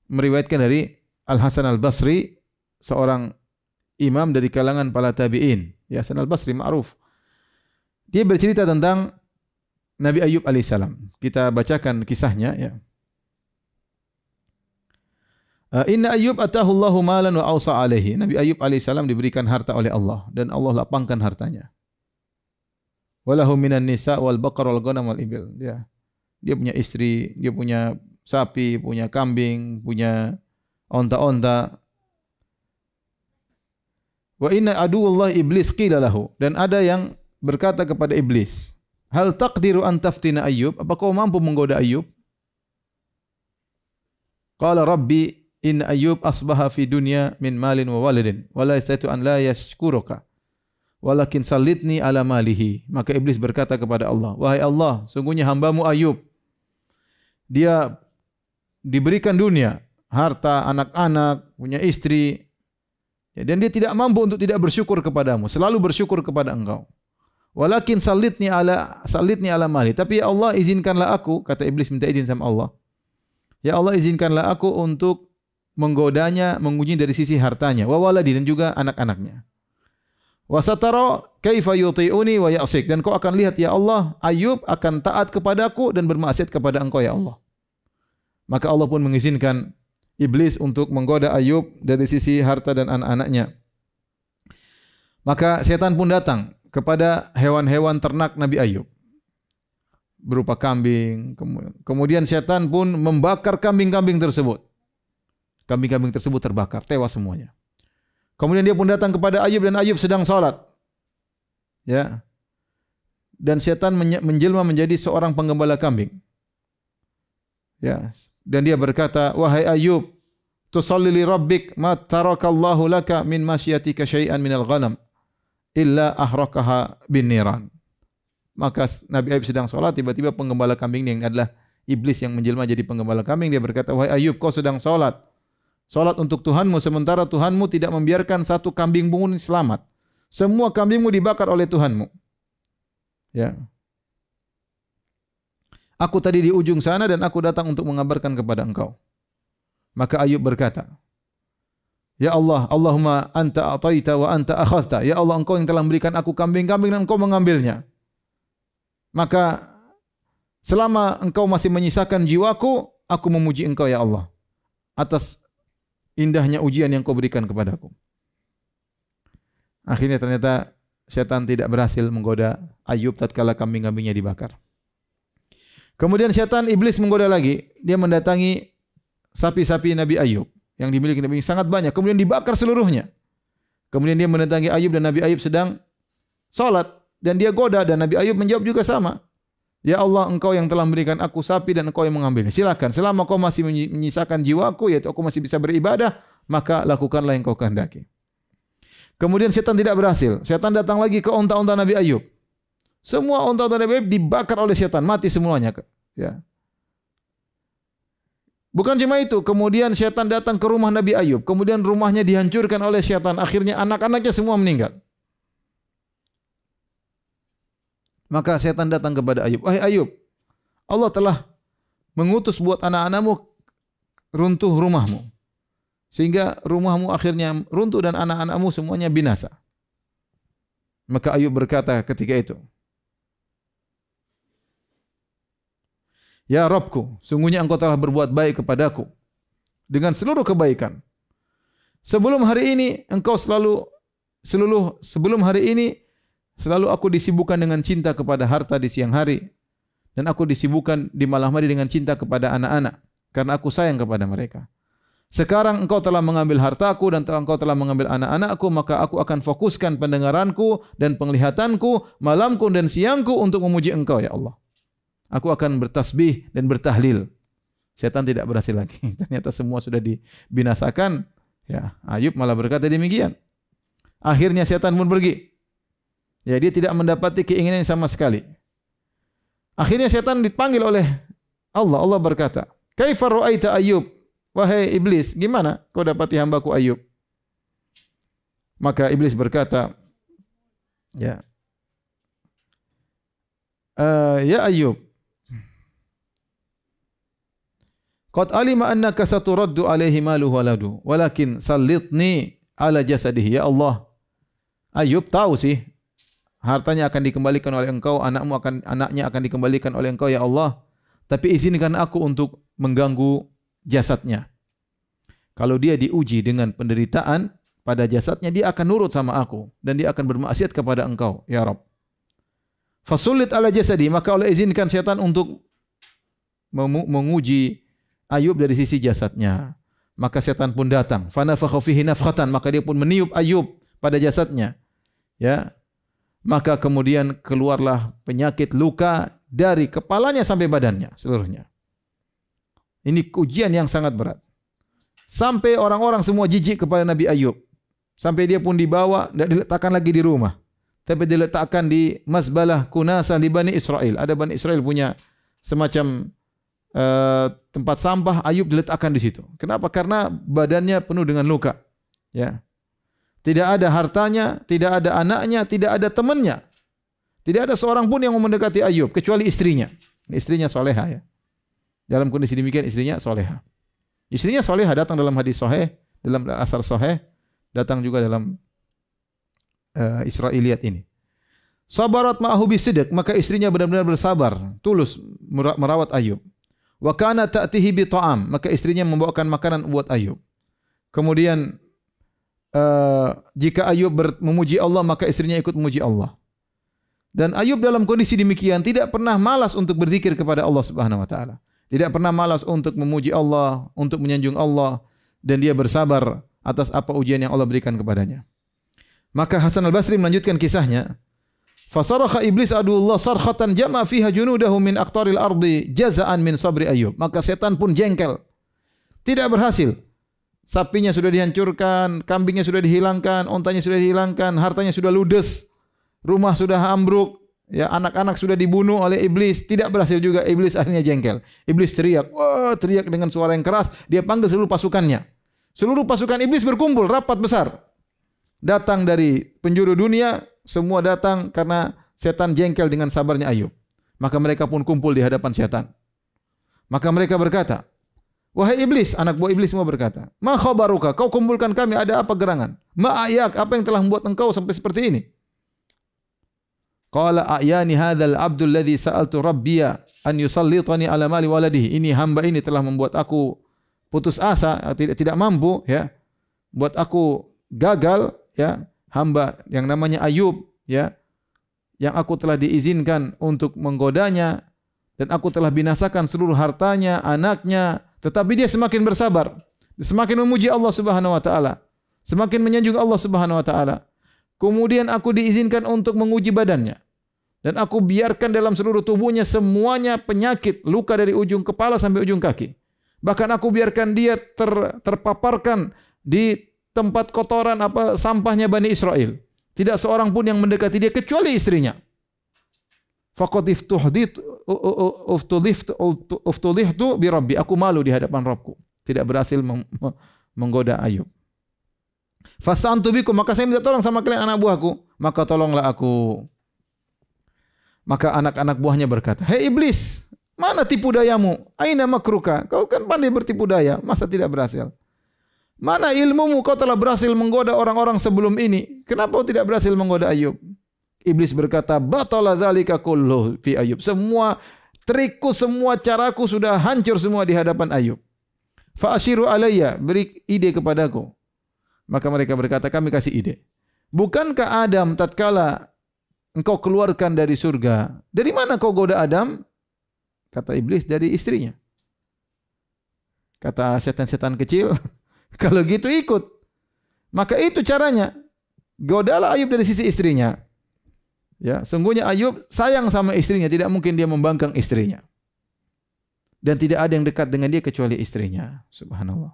meriwayatkan dari Al-Hasan Al-Basri, seorang imam dari kalangan para tabi'in. Ya, Hasan Al-Basri ma'ruf. Dia bercerita tentang Nabi Ayub alaihissalam. Kita bacakan kisahnya, ya. Inna Ayub atahu Allahu malan wa awsa alaihi. Nabi Ayub alaihissalam diberikan harta oleh Allah dan Allah lapangkan hartanya. Walahu minan nisa wal baqar wal ghanam wal ibil. Dia punya istri, dia punya sapi, punya kambing, punya onta-onta. Wa inna aduwallah iblis qila lahu. Dan ada yang berkata kepada iblis, hal taqdiru an taftina Ayub? Apa kau mampu menggoda Ayub? Qala rabbi in Ayub asbaha fi dunya min malin wa waladin wa la yastatu an la yashkuruka walakin sallitni ala malihi. Maka iblis berkata kepada Allah, wahai Allah, sungguhnya hambamu Ayub, dia diberikan dunia, harta, anak-anak, punya istri, ya, dan dia tidak mampu untuk tidak bersyukur kepadamu, selalu bersyukur kepada engkau. Walakin sallitni ala mali. Tapi ya Allah, izinkanlah aku, kata iblis minta izin sama Allah. Ya Allah, izinkanlah aku untuk menggodanya, menguji dari sisi hartanya, wa waladi, dan juga anak-anaknya. Wa satara kaifa yuti'uni wa ya'sik, dan kau akan lihat ya Allah, Ayub akan taat kepadaku dan bermaksiat kepada engkau ya Allah. Maka Allah pun mengizinkan iblis untuk menggoda Ayub dari sisi harta dan anak-anaknya. Maka setan pun datang kepada hewan-hewan ternak Nabi Ayub berupa kambing. Kemudian setan pun membakar kambing-kambing tersebut. Kambing-kambing tersebut terbakar, tewas semuanya. Kemudian dia pun datang kepada Ayub dan Ayub sedang salat. Ya. Dan setan menjelma menjadi seorang penggembala kambing. Ya, dan dia berkata, "Wahai Ayub, tusalli li rabbik ma tarakallahu laka min masyatika syai'an minal ghanam illa ahraqaha bin niran." Maka Nabi Ayub sedang salat, tiba-tiba penggembala kambing yang adalah iblis yang menjelma jadi penggembala kambing, dia berkata, "Wahai Ayub, kau sedang salat. Salat untuk Tuhanmu, sementara Tuhanmu tidak membiarkan satu kambing pun selamat. Semua kambingmu dibakar oleh Tuhanmu." Ya. "Aku tadi di ujung sana dan aku datang untuk mengabarkan kepada engkau." Maka Ayub berkata, "Ya Allah, Allahumma anta ataita wa anta akhadta." Ya Allah, engkau yang telah memberikan aku kambing-kambing dan engkau mengambilnya. Maka selama engkau masih menyisakan jiwaku, aku memuji engkau ya Allah atas indahnya ujian yang kau berikan kepadaku. Akhirnya ternyata setan tidak berhasil menggoda Ayub tatkala kambing-kambingnya dibakar. Kemudian setan iblis menggoda lagi. Dia mendatangi sapi-sapi Nabi Ayub yang dimiliki Nabi sangat banyak. Kemudian dibakar seluruhnya. Kemudian dia mendatangi Ayub dan Nabi Ayub sedang salat dan dia goda dan Nabi Ayub menjawab juga sama. "Ya Allah, engkau yang telah memberikan aku sapi dan engkau yang mengambilnya. Silakan, selama kau masih menyisakan jiwaku, yaitu aku masih bisa beribadah, maka lakukanlah yang kau kehendaki." Kemudian setan tidak berhasil. Setan datang lagi ke onta-onta Nabi Ayub. Semua onta-onta Nabi Ayub dibakar oleh setan, mati semuanya. Ya. Bukan cuma itu, kemudian setan datang ke rumah Nabi Ayub. Kemudian rumahnya dihancurkan oleh setan. Akhirnya anak-anaknya semua meninggal. Maka setan datang kepada Ayub. "Wahai Ayub, Allah telah mengutus buat anak-anakmu runtuh rumahmu. Sehingga rumahmu akhirnya runtuh dan anak-anakmu semuanya binasa." Maka Ayub berkata ketika itu, "Ya Rabbku, sungguhnya engkau telah berbuat baik kepadaku dengan seluruh kebaikan. Sebelum hari ini sebelum hari ini selalu aku disibukkan dengan cinta kepada harta di siang hari, dan aku disibukkan di malam hari dengan cinta kepada anak-anak, karena aku sayang kepada mereka. Sekarang engkau telah mengambil hartaku dan engkau telah mengambil anak-anakku, maka aku akan fokuskan pendengaranku dan penglihatanku, malamku dan siangku untuk memuji engkau ya Allah. Aku akan bertasbih dan bertahlil." Setan tidak berhasil lagi. Ternyata semua sudah dibinasakan. Ya, Ayub malah berkata demikian. Akhirnya setan pun pergi. Ya, dia tidak mendapati keinginan sama sekali. Akhirnya setan dipanggil oleh Allah. Allah berkata, "Kaifa ra'aita Ayub?" Wahai iblis, gimana kau dapati hambaku Ayub? Maka iblis berkata, ya Ayub, qad alima annaka saturaddu alaihi maluhu waladu, walakin sallitni ala jasadihi. Ya Allah, Ayub tahu sih hartanya akan dikembalikan oleh engkau, anaknya akan dikembalikan oleh engkau ya Allah, tapi izinkan aku untuk mengganggu jasadnya. Kalau dia diuji dengan penderitaan pada jasadnya, dia akan nurut sama aku dan dia akan bermaksiat kepada engkau ya Rabb. Fasullit ala jasadi, maka Allah izinkan setan untuk menguji Ayub dari sisi jasadnya. Maka setan pun datang, fanafakha fihi nafkhatan, maka dia pun meniup Ayub pada jasadnya. Ya. Maka kemudian keluarlah penyakit luka dari kepalanya sampai badannya seluruhnya. Ini ujian yang sangat berat. Sampai orang-orang semua jijik kepada Nabi Ayub. Sampai dia pun dibawa, tidak diletakkan lagi di rumah, tapi diletakkan di Mazbalah Kunasa di Bani Israel. Ada Bani Israel punya semacam tempat sampah, Ayub diletakkan di situ. Kenapa? Karena badannya penuh dengan luka. Ya. Tidak ada hartanya, tidak ada anaknya, tidak ada temannya. Tidak ada seorang pun yang mau mendekati Ayub kecuali istrinya. Istrinya soleha ya. Dalam kondisi demikian istrinya soleha. Istrinya soleha datang dalam hadis sahih, dalam asar sahih, datang juga dalam Israiliyat ini. Sabarat ma'ahu bisidq, maka istrinya benar-benar bersabar, tulus merawat Ayub. Wa kana ta'tihi bi ta'am, maka istrinya membawakan makanan buat Ayub. Kemudian jika Ayub memuji Allah, maka istrinya ikut memuji Allah. Dan Ayub dalam kondisi demikian tidak pernah malas untuk berzikir kepada Allah Subhanahu wa taala. Tidak pernah malas untuk memuji Allah, untuk menyanjung Allah, dan dia bersabar atas apa ujian yang Allah berikan kepadanya. Maka Hasan Al-Basri melanjutkan kisahnya. Fasarakha iblis aduullah sarkhatan jama fiha junudahu min aqtaril ardi jazaan min sabri Ayub. Maka setan pun jengkel. Tidak berhasil. Sapinya sudah dihancurkan, kambingnya sudah dihilangkan, ontanya sudah dihilangkan, hartanya sudah ludes, rumah sudah ambruk, ya, anak-anak sudah dibunuh oleh iblis. Tidak berhasil juga, iblis akhirnya jengkel. Iblis teriak, wah, teriak dengan suara yang keras. Dia panggil seluruh pasukannya. Seluruh pasukan iblis berkumpul, rapat besar. Datang dari penjuru dunia, semua datang karena setan jengkel dengan sabarnya Ayub. Maka mereka pun kumpul di hadapan setan. Maka mereka berkata, wahai iblis, anak buah iblis semua berkata, ma khabaruka, kau kumpulkan kami, ada apa gerangan? Ma ayak, apa yang telah membuat engkau sampai seperti ini? Qala a'yani hadzal abdul ladzi sa'altu rabbiya an yusallitani ala mali waladihi. Ini hamba ini telah membuat aku putus asa, tidak mampu, ya. Buat aku gagal, ya. Hamba yang namanya Ayub, ya, yang aku telah diizinkan untuk menggodanya, dan aku telah binasakan seluruh hartanya, anaknya, tetapi dia semakin bersabar, semakin memuji Allah Subhanahu wa taala, semakin menyanjung Allah Subhanahu wa taala. Kemudian aku diizinkan untuk menguji badannya, dan aku biarkan dalam seluruh tubuhnya semuanya penyakit, luka dari ujung kepala sampai ujung kaki. Bahkan aku biarkan dia terpaparkan di tempat kotoran sampahnya Bani Israel. Tidak seorang pun yang mendekati dia kecuali istrinya. Faqad uftudhihtu bi rabbi. Aku malu di hadapan Rabbku. Tidak berhasil menggoda Ayub. Fastantu bikum, maka saya minta tolong sama kalian anak buahku, maka tolonglah aku. Maka anak-anak buahnya berkata, "Hei iblis, mana tipu dayamu? Aina makruka? Kau kan pandai bertipu daya, masa tidak berhasil? Mana ilmumu, kau telah berhasil menggoda orang-orang sebelum ini. Kenapa kau tidak berhasil menggoda Ayub?" Iblis berkata, "Batala dzalika kullu fi Ayub." Semua trikku, semua caraku sudah hancur semua di hadapan Ayub. Fa asyiru alayya, beri ide kepadaku. Maka mereka berkata, kami kasih ide. Bukankah Adam tatkala engkau keluarkan dari surga, dari mana kau goda Adam? Kata iblis, dari istrinya. Kata setan-setan kecil, kalau gitu ikut. Maka itu caranya. Godalah Ayub dari sisi istrinya. Ya, sungguhnya Ayub sayang sama istrinya, tidak mungkin dia membangkang istrinya. Dan tidak ada yang dekat dengan dia kecuali istrinya. Subhanallah.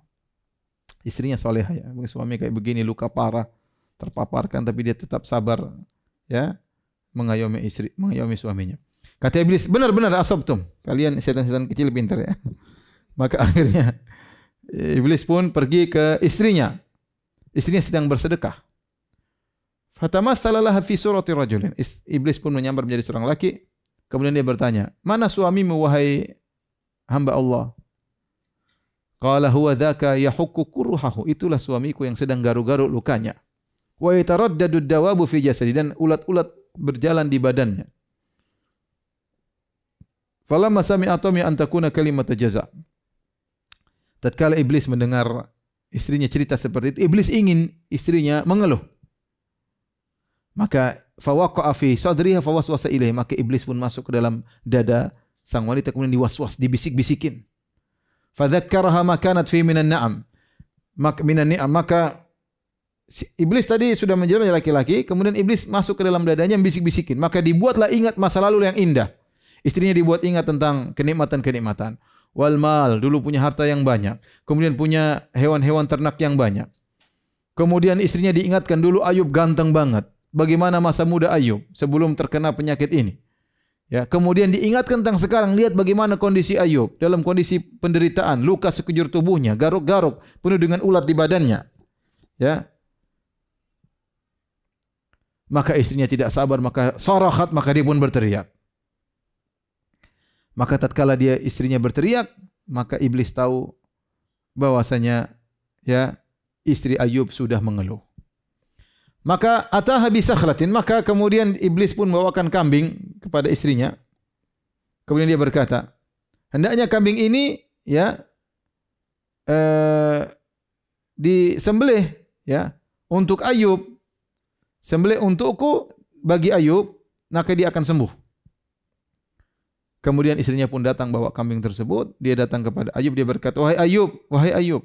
Istrinya solehah, ya. Mungkin suami kayak begini, luka parah, terpaparkan, tapi dia tetap sabar, ya, mengayomi istri, mengayomi suaminya. Kata iblis, benar-benar asabtum. Kalian setan-setan kecil pintar, ya. Maka akhirnya iblis pun pergi ke istrinya. Istrinya sedang bersedekah. Fatamathala laha fi surati rajulin. Iblis pun menyamar menjadi seorang laki. Kemudian dia bertanya, "Mana suamimu wahai hamba Allah?" Qala huwa dzaka yahukku kurhahu. Itulah suamiku yang sedang garu-garu lukanya. Wa yataraddadu ad-dawabu fi jasadi, dan ulat-ulat berjalan di badannya. Falamma sami'a tami an takuna kalimat jaza. Tatkala iblis mendengar istrinya cerita seperti itu, iblis ingin istrinya mengeluh. Maka fawaqa'a fi sadriha fawaswasa ilaihi, maka iblis pun masuk ke dalam dada sang wanita, kemudian diwaswas, dibisik-bisikin. Fadzakkaraha ma kanat fi minan na'am. Maka iblis tadi sudah menjelma menjadi laki-laki, kemudian iblis masuk ke dalam dadanya membisik-bisikin. Maka dibuatlah ingat masa lalu yang indah. Istrinya dibuat ingat tentang kenikmatan-kenikmatan. Wal mal, dulu punya harta yang banyak, kemudian punya hewan-hewan ternak yang banyak. Kemudian istrinya diingatkan dulu Ayub ganteng banget. Bagaimana masa muda Ayub sebelum terkena penyakit ini. Ya, kemudian diingatkan tentang sekarang, lihat bagaimana kondisi Ayub dalam kondisi penderitaan, luka sekujur tubuhnya, garuk-garuk, penuh dengan ulat di badannya. Ya. Maka istrinya tidak sabar, maka sarahat, maka dia pun berteriak. Maka tatkala dia istrinya berteriak, maka iblis tahu bahwasanya, ya, istri Ayub sudah mengeluh. Maka ataha bi sakhlatin, maka kemudian iblis pun membawakan kambing kepada istrinya. Kemudian dia berkata, hendaknya kambing ini ya disembelih ya untuk Ayub. Sembelih untukku bagi Ayub, maka dia akan sembuh. Kemudian istrinya pun datang bawa kambing tersebut. Dia datang kepada Ayub, dia berkata, wahai Ayub,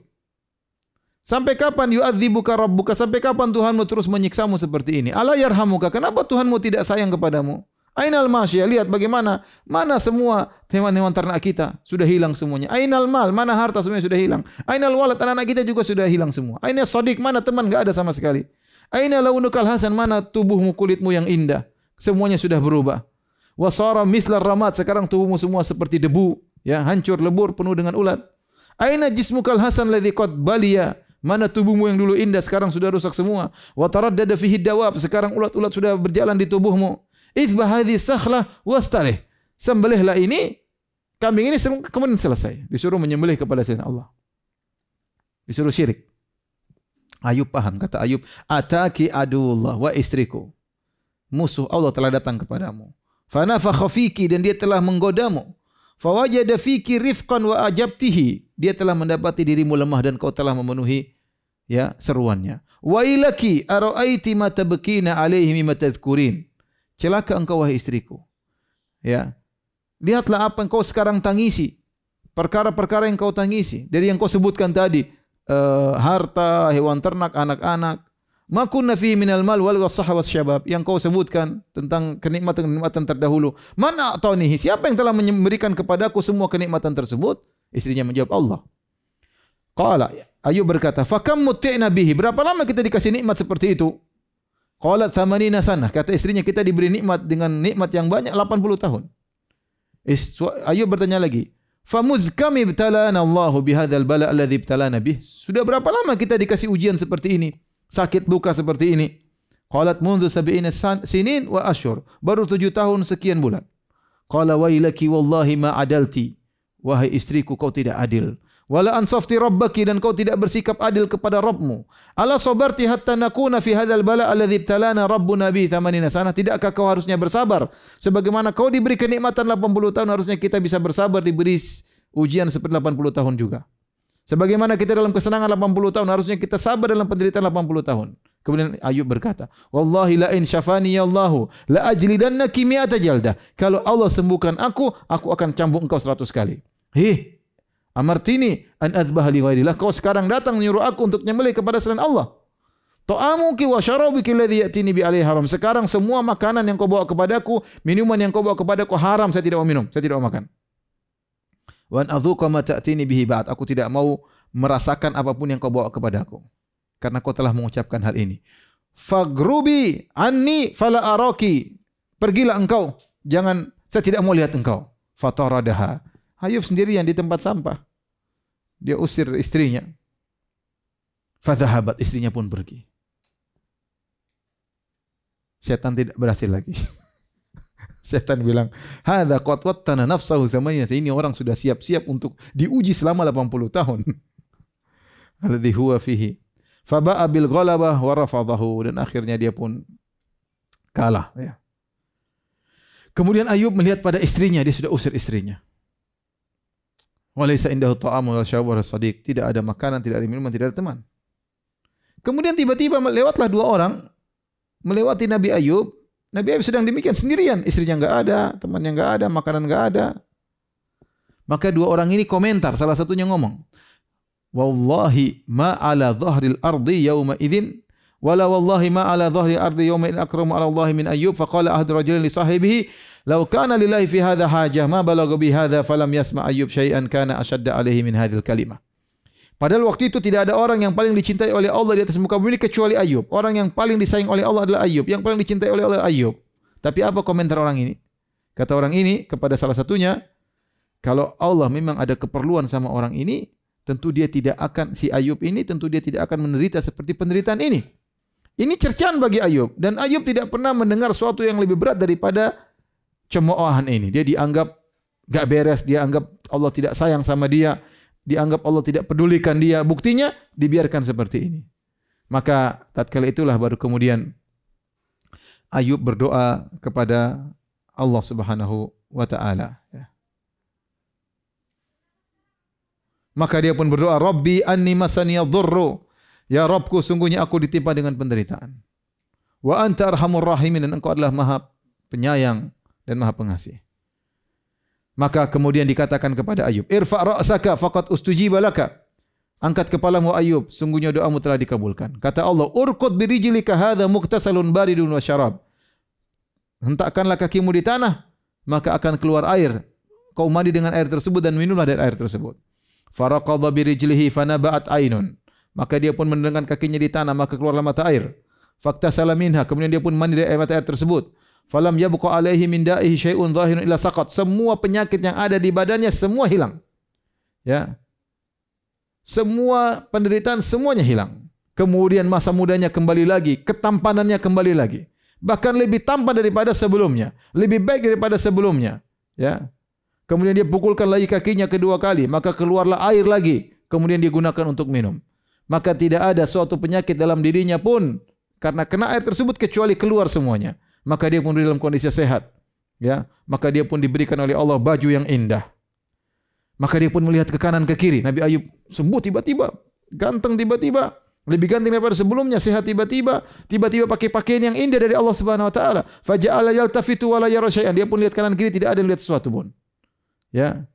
sampai kapan yu'adzibuka rabbuka? Sampai kapan Tuhanmu terus menyiksamu seperti ini? Ala yarhamuka? Kenapa Tuhanmu tidak sayang kepadamu? Ainal masya? Lihat bagaimana, mana semua hewan-hewan ternak kita sudah hilang semuanya. Ainal mal? Mana harta semuanya sudah hilang. Ainal walad? Anak-anak kita juga sudah hilang semua. Ainal sadiq? Mana teman? Enggak ada sama sekali. Ainal launukal hasan? Mana tubuhmu, kulitmu yang indah? Semuanya sudah berubah. Wasara mislar ramat? Sekarang tubuhmu semua seperti debu, ya, hancur lebur penuh dengan ulat. Aina jismukal hasan ladzi qad baliya? Mana tubuhmu yang dulu indah sekarang sudah rusak semua. Wa taraddada fihi dawab? Sekarang ulat-ulat sudah berjalan di tubuhmu. Idbah hadhihi sakhlah wastarih? Sembelihlah ini kambing ini, kemudian selesai. Disuruh menyembelih kepada selain Allah. Disuruh syirik. Ayub paham, kata Ayub, ataki aduullah wa istriku. Musuh Allah telah datang kepadamu. Fanafakha fiki, dan dia telah menggodamu. Fawajada fiki rifqan wa ajabtihi, dia telah mendapati dirimu lemah dan kau telah memenuhi ya seruannya. Wa ilaki araaiti ma tabkina alaihi mimma tadhkurin? Celaka engkau wahai istriku. Ya. Lihatlah apa yang kau sekarang tangisi. Perkara-perkara yang kau tangisi dari yang kau sebutkan tadi, harta, hewan ternak, anak-anak. Ma kunna fi minal mal wal wasah wasyabab, yang kau sebutkan tentang kenikmatan-kenikmatan terdahulu. Mana atanihi? Siapa yang telah memberikan kepadaku semua kenikmatan tersebut? Istrinya menjawab, Allah. Qala, Ayub berkata, fakam muti'na bihi? Berapa lama kita dikasih nikmat seperti itu? Qalat thamanina sanah. Kata istrinya, kita diberi nikmat dengan nikmat yang banyak 80 tahun. Ayub bertanya lagi, famuz kam ibtalana Allahu bihadzal bala alladzi ibtalana bih? Sudah berapa lama kita dikasih ujian seperti ini? Sakit luka seperti ini. Qalat mundu sab'ina sinin wa ashhur. Baru 7 tahun sekian bulan. Qala wailaki wallahi ma adalti. Wahai istriku, kau tidak adil. Wala ansafti rabbaki, dan kau tidak bersikap adil kepada Rabbmu. Ala sabarti hatta nakuna fi hadzal bala alladzi ibtalana rabbuna bi 80 sanah? Tidakkah kau harusnya bersabar sebagaimana kau diberi kenikmatan 80 tahun, harusnya kita bisa bersabar diberi ujian seperti 80 tahun juga. Sebagaimana kita dalam kesenangan 80 tahun, harusnya kita sabar dalam penderitaan 80 tahun. Kemudian Ayub berkata, wallahi la in syafani ya Allahu la ajlidannaki mi'ata jaldah. Kalau Allah sembuhkan aku akan cambuk engkau 100 kali. Amartini an adbah li ghairillah? Kau sekarang datang menyuruh aku untuk nyembelih kepada selain Allah. Ta'amuki wa syarabiki alladhi ya'tini bi alaihi haram. Sekarang semua makanan yang kau bawa kepadaku, minuman yang kau bawa kepadaku haram, saya tidak mau minum, saya tidak mau makan. Wa an adzuqa ma ta'tini bihi ba'd. Aku tidak mau merasakan apapun yang kau bawa kepadaku, karena kau telah mengucapkan hal ini. Fagrubi anni fala araki. Pergilah engkau, jangan, saya tidak mau lihat engkau. Fataradaha. Ayub sendirian di tempat sampah. Dia usir istrinya. Fadhahabat, istrinya pun pergi. Setan tidak berhasil lagi. Setan bilang, hadza qad wattana nafsahu thamanina. Ini orang sudah siap-siap untuk diuji selama 80 tahun. Alladhi huwa fihi. Faba'a bil ghalabah wa rafadahu, dan akhirnya dia pun kalah, ya. Kemudian Ayub melihat pada istrinya, dia sudah usir istrinya. Walaysa indahu ta'amun wa syarabun sadiq. Tidak ada makanan, tidak ada minuman, tidak ada teman. Kemudian tiba-tiba lewatlah 2 orang melewati Nabi Ayub. Nabi Ayub sedang demikian sendirian, istrinya enggak ada, temannya enggak ada, makanan enggak ada. Maka 2 orang ini komentar, salah satunya ngomong, wallahi ma ala dhahril ardi yawma idzin wala wallahi ma ala dhahril ardi yawma idzin akramu ala Allah min Ayyub. Faqala ahadu rajulin li sahibihi law kana lillahi fi hadha hajah ma balagha bi hadha falam yasma Ayyub syai'an kana ashadda alaihi min hadhil kalimah. Padahal waktu itu tidak ada orang yang paling dicintai oleh Allah di atas muka bumi kecuali Ayub. Orang yang paling disayang oleh Allah adalah Ayub. Yang paling dicintai oleh Allah adalah Ayub. Tapi apa komentar orang ini? Kata orang ini kepada salah satunya, kalau Allah memang ada keperluan sama orang ini, tentu dia tidak akan, si Ayub ini tentu dia tidak akan menderita seperti penderitaan ini. Ini cercaan bagi Ayub. Dan Ayub tidak pernah mendengar sesuatu yang lebih berat daripada cemoohan ini. Dia dianggap gak beres, dia anggap Allah tidak sayang sama dia, dianggap Allah tidak pedulikan dia. Buktinya dibiarkan seperti ini. Maka tatkala itulah baru kemudian Ayub berdoa kepada Allah Subhanahu wa taala, ya. Maka dia pun berdoa, Rabbi anni masaniyadh dhurru. Ya Rabbku, sungguhnya aku ditimpa dengan penderitaan. Wa anta arhamur rahimin, dan engkau adalah Maha Penyayang dan Maha Pengasih. Maka kemudian dikatakan kepada Ayub, irfa' ra'saka faqad ustujiba laka. Angkat kepalamu Ayub, sungguhnya doamu telah dikabulkan. Kata Allah, urqud birijlika hadza muktasalun baridun wa syarab. Hentakkanlah kakimu di tanah, maka akan keluar air. Kau mandi dengan air tersebut dan minumlah dari air tersebut. Faraqadha birijlihi fanaba'at ainun. Maka dia pun menendangkan kakinya di tanah, maka keluarlah mata air. Faktasala minha, kemudian dia pun mandi dari mata air tersebut. Falam yabqa alaihi min da'ihi syai'un dhahirun illa saqat. Semua penyakit yang ada di badannya semua hilang. Ya. Semua penderitaan semuanya hilang. Kemudian masa mudanya kembali lagi, ketampanannya kembali lagi. Bahkan lebih tampan daripada sebelumnya, lebih baik daripada sebelumnya, ya. Kemudian dia pukulkan lagi kakinya kedua kali, maka keluarlah air lagi, kemudian digunakan untuk minum. Maka tidak ada suatu penyakit dalam dirinya pun karena kena air tersebut kecuali keluar semuanya. Maka dia pun dalam kondisi sehat, ya. Maka dia pun diberikan oleh Allah baju yang indah. Maka dia pun melihat ke kanan ke kiri. Nabi Ayub sembuh tiba-tiba, ganteng tiba-tiba, lebih ganteng daripada sebelumnya, sehat tiba-tiba, tiba-tiba pakai pakaian yang indah dari Allah Subhanahu wa taala. Faja'ala yaltafitu wa la yara syai'an. Dia pun lihat kanan kiri, tidak ada yang lihat sesuatu pun. Ya.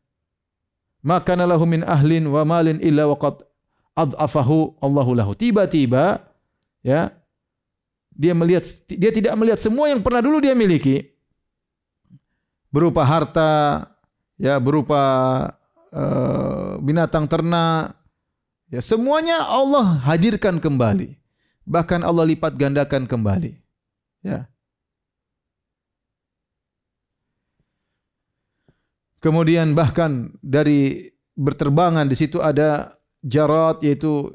Maka lahu min ahlin wa malin illa waqad ad'afahu Allahu lahu. Tiba-tiba, ya, dia tidak melihat semua yang pernah dulu dia miliki, berupa harta, ya, berupa binatang ternak, ya, semuanya Allah hadirkan kembali. Bahkan Allah lipat gandakan kembali. Ya. Kemudian bahkan dari berterbangan di situ ada jarat, yaitu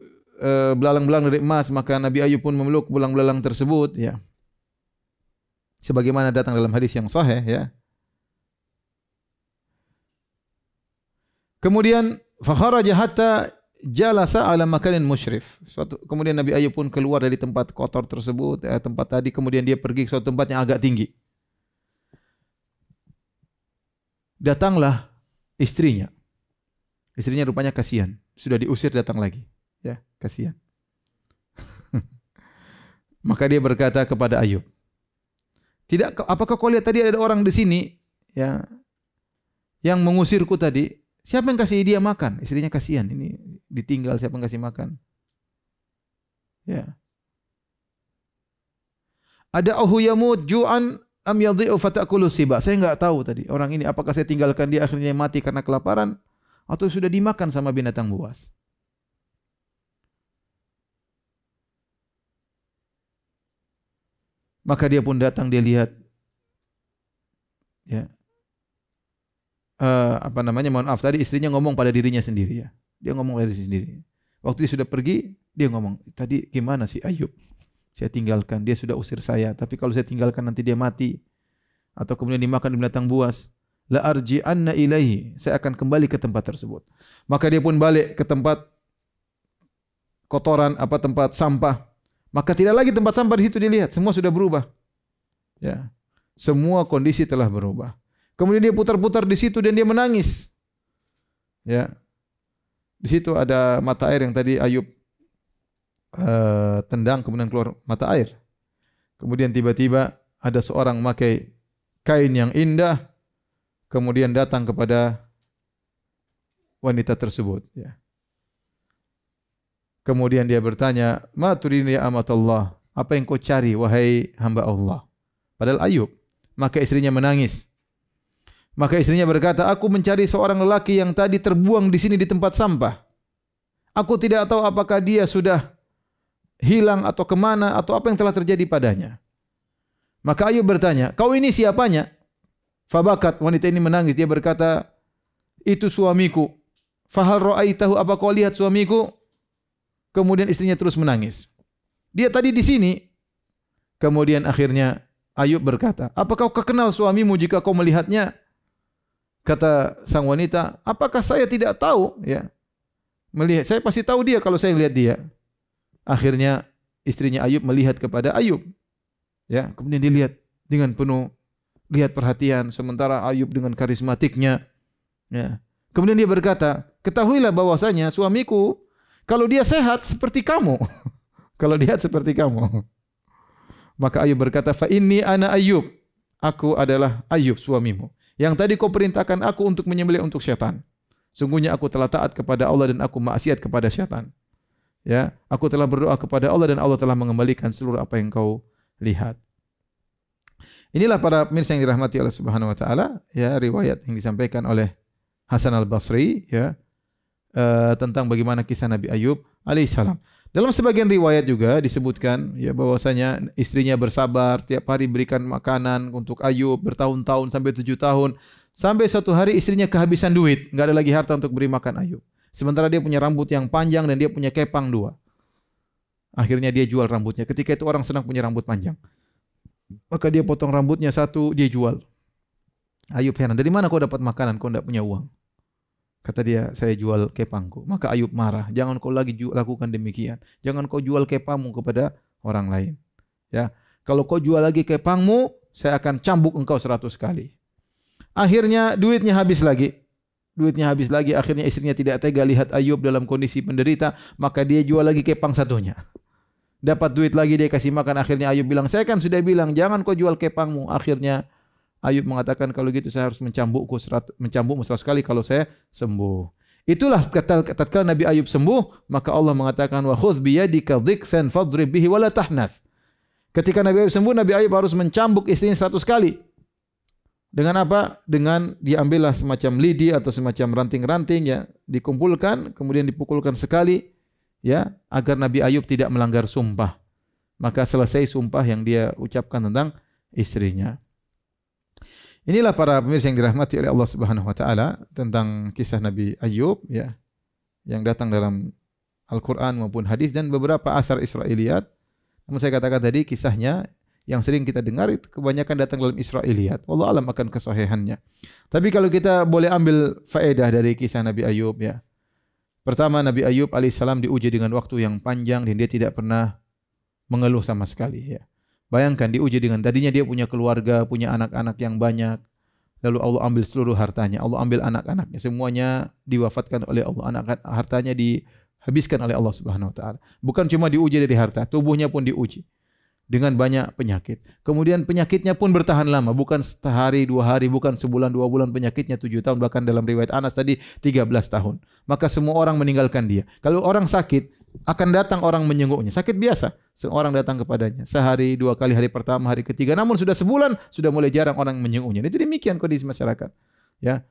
belalang-belalang dari emas, maka Nabi Ayub pun memeluk belalang-belalang tersebut, ya. Sebagaimana datang dalam hadis yang sahih, ya. Kemudian fakharaja hatta jalasa ala makanin musyrif. Kemudian Nabi Ayub pun keluar dari tempat kotor tersebut, tempat tadi, kemudian dia pergi ke suatu tempat yang agak tinggi. Datanglah istrinya. Istrinya rupanya kasihan, sudah diusir datang lagi, ya, kasihan. Maka dia berkata kepada Ayub, apakah kau lihat tadi ada orang di sini, ya, yang mengusirku tadi? Siapa yang kasih dia makan? Istrinya kasihan, ini ditinggal, siapa yang kasih makan? Ya. Ada ahu yamut ju'an am yadhi'u fatakulu siba. Saya enggak tahu tadi orang ini apakah saya tinggalkan dia akhirnya mati karena kelaparan atau sudah dimakan sama binatang buas. Maka dia pun datang, dia lihat, ya. Mohon maaf, tadi istrinya ngomong pada dirinya sendiri, ya. Dia ngomong pada dirinya sendiri. Waktu dia sudah pergi, dia ngomong, tadi gimana si Ayub? Saya tinggalkan, dia sudah usir saya. Tapi kalau saya tinggalkan nanti dia mati atau kemudian dimakan binatang buas, la arji'anna ilaihi. Saya akan kembali ke tempat tersebut. Maka dia pun balik ke tempat kotoran, tempat sampah. Maka tidak lagi tempat sampah di situ dilihat, semua sudah berubah. Ya. Semua kondisi telah berubah. Kemudian dia putar-putar di situ dan dia menangis. Ya. Di situ ada mata air yang tadi Ayub tendang, kemudian keluar mata air. Kemudian tiba-tiba ada seorang memakai kain yang indah, kemudian datang kepada wanita tersebut. Ya. Kemudian dia bertanya, "Ma turini ya amatallah?" Apa yang kau cari wahai hamba Allah? Padahal Ayub. Maka istrinya menangis. Maka istrinya berkata, aku mencari seorang lelaki yang tadi terbuang di sini di tempat sampah. Aku tidak tahu apakah dia sudah hilang atau kemana atau apa yang telah terjadi padanya. Maka Ayub bertanya, kau ini siapanya? Fabakat, wanita ini menangis. Dia berkata, itu suamiku. Fahal ra'aitahu, apa kau lihat suamiku? Kemudian istrinya terus menangis. Dia tadi di sini. Kemudian akhirnya Ayub berkata, apakah kau kenal suamimu jika kau melihatnya? Kata sang wanita, apakah saya tidak tahu? Ya, melihat, saya pasti tahu dia kalau saya lihat dia. Akhirnya istrinya Ayub melihat kepada Ayub. Ya, kemudian dilihat dengan penuh lihat perhatian, sementara Ayub dengan karismatiknya. Ya. Kemudian dia berkata, ketahuilah bahwasanya suamiku kalau dia sehat seperti kamu. Kalau dia seperti kamu. Maka Ayub berkata, fa inni ana Ayub. Aku adalah Ayub suamimu. Yang tadi kau perintahkan aku untuk menyembelih untuk syaitan. Sungguhnya aku telah taat kepada Allah dan aku maksiat kepada syaitan. Ya, aku telah berdoa kepada Allah dan Allah telah mengembalikan seluruh apa yang kau lihat. Inilah para pemirsa yang dirahmati oleh Subhanahu wa taala, ya, riwayat yang disampaikan oleh Hasan Al-Basri, ya, tentang bagaimana kisah Nabi Ayub alaihissalam. Dalam sebagian riwayat juga disebutkan, ya, bahwasanya istrinya bersabar, tiap hari berikan makanan untuk Ayub bertahun-tahun sampai 7 tahun. Sampai suatu hari istrinya kehabisan duit, enggak ada lagi harta untuk beri makan Ayub. Sementara dia punya rambut yang panjang dan dia punya kepang 2. Akhirnya dia jual rambutnya. Ketika itu orang senang punya rambut panjang. Maka dia potong rambutnya 1, dia jual. Ayub heran, dari mana kau dapat makanan, kau tidak punya uang? Kata dia, saya jual kepangku. Maka Ayub marah, jangan kau lagi lakukan demikian. Jangan kau jual kepangmu kepada orang lain. Ya, kalau kau jual lagi kepangmu, saya akan cambuk engkau 100 kali. Akhirnya duitnya habis lagi. Akhirnya istrinya tidak tega lihat Ayub dalam kondisi penderita, maka dia jual lagi kepang satunya. Dapat duit lagi, dia kasih makan. Akhirnya Ayub bilang, saya kan sudah bilang jangan kau jual kepangmu. Akhirnya Ayub mengatakan, kalau gitu saya harus mencambukmu 100 kali kalau saya sembuh. Itulah tatkala Nabi Ayub sembuh, maka Allah mengatakan, wa khudh biyadika dhikfan fadrib bihi wala tahnath. Ketika Nabi Ayub sembuh, Nabi Ayub harus mencambuk istrinya 100 kali. Dengan apa? Dengan diambillah semacam lidi atau semacam ranting-ranting, ya, dikumpulkan, kemudian dipukulkan sekali, ya, agar Nabi Ayub tidak melanggar sumpah. Maka selesai sumpah yang dia ucapkan tentang istrinya. Inilah para pemirsa yang dirahmati oleh Allah Subhanahu wa taala tentang kisah Nabi Ayub, ya, yang datang dalam Al-Qur'an maupun hadis dan beberapa asar Israiliyat. Namun saya katakan tadi kisahnya yang sering kita dengar itu kebanyakan datang dalam Israiliyat. Wallahu alam akan kesahihannya. Tapi kalau kita boleh ambil faedah dari kisah Nabi Ayub, ya. Pertama, Nabi Ayub alaihissalam diuji dengan waktu yang panjang dan dia tidak pernah mengeluh sama sekali, ya. Bayangkan diuji dengan tadinya dia punya keluarga, punya anak-anak yang banyak. Lalu Allah ambil seluruh hartanya, Allah ambil anak-anaknya, semuanya diwafatkan oleh Allah. Hartanya dihabiskan oleh Allah Subhanahu wa taala. Bukan cuma diuji dari harta, tubuhnya pun diuji dengan banyak penyakit. Kemudian penyakitnya pun bertahan lama, bukan sehari, 2 hari, bukan sebulan, 2 bulan, penyakitnya 7 tahun, bahkan dalam riwayat Anas tadi 13 tahun. Maka semua orang meninggalkan dia. Kalau orang sakit, akan datang orang menjenguknya. Sakit biasa, seorang datang kepadanya. Sehari, 2 kali, hari pertama, hari ketiga. Namun sudah sebulan, sudah mulai jarang orang menjenguknya. Itu demikian kondisi masyarakat. Ya,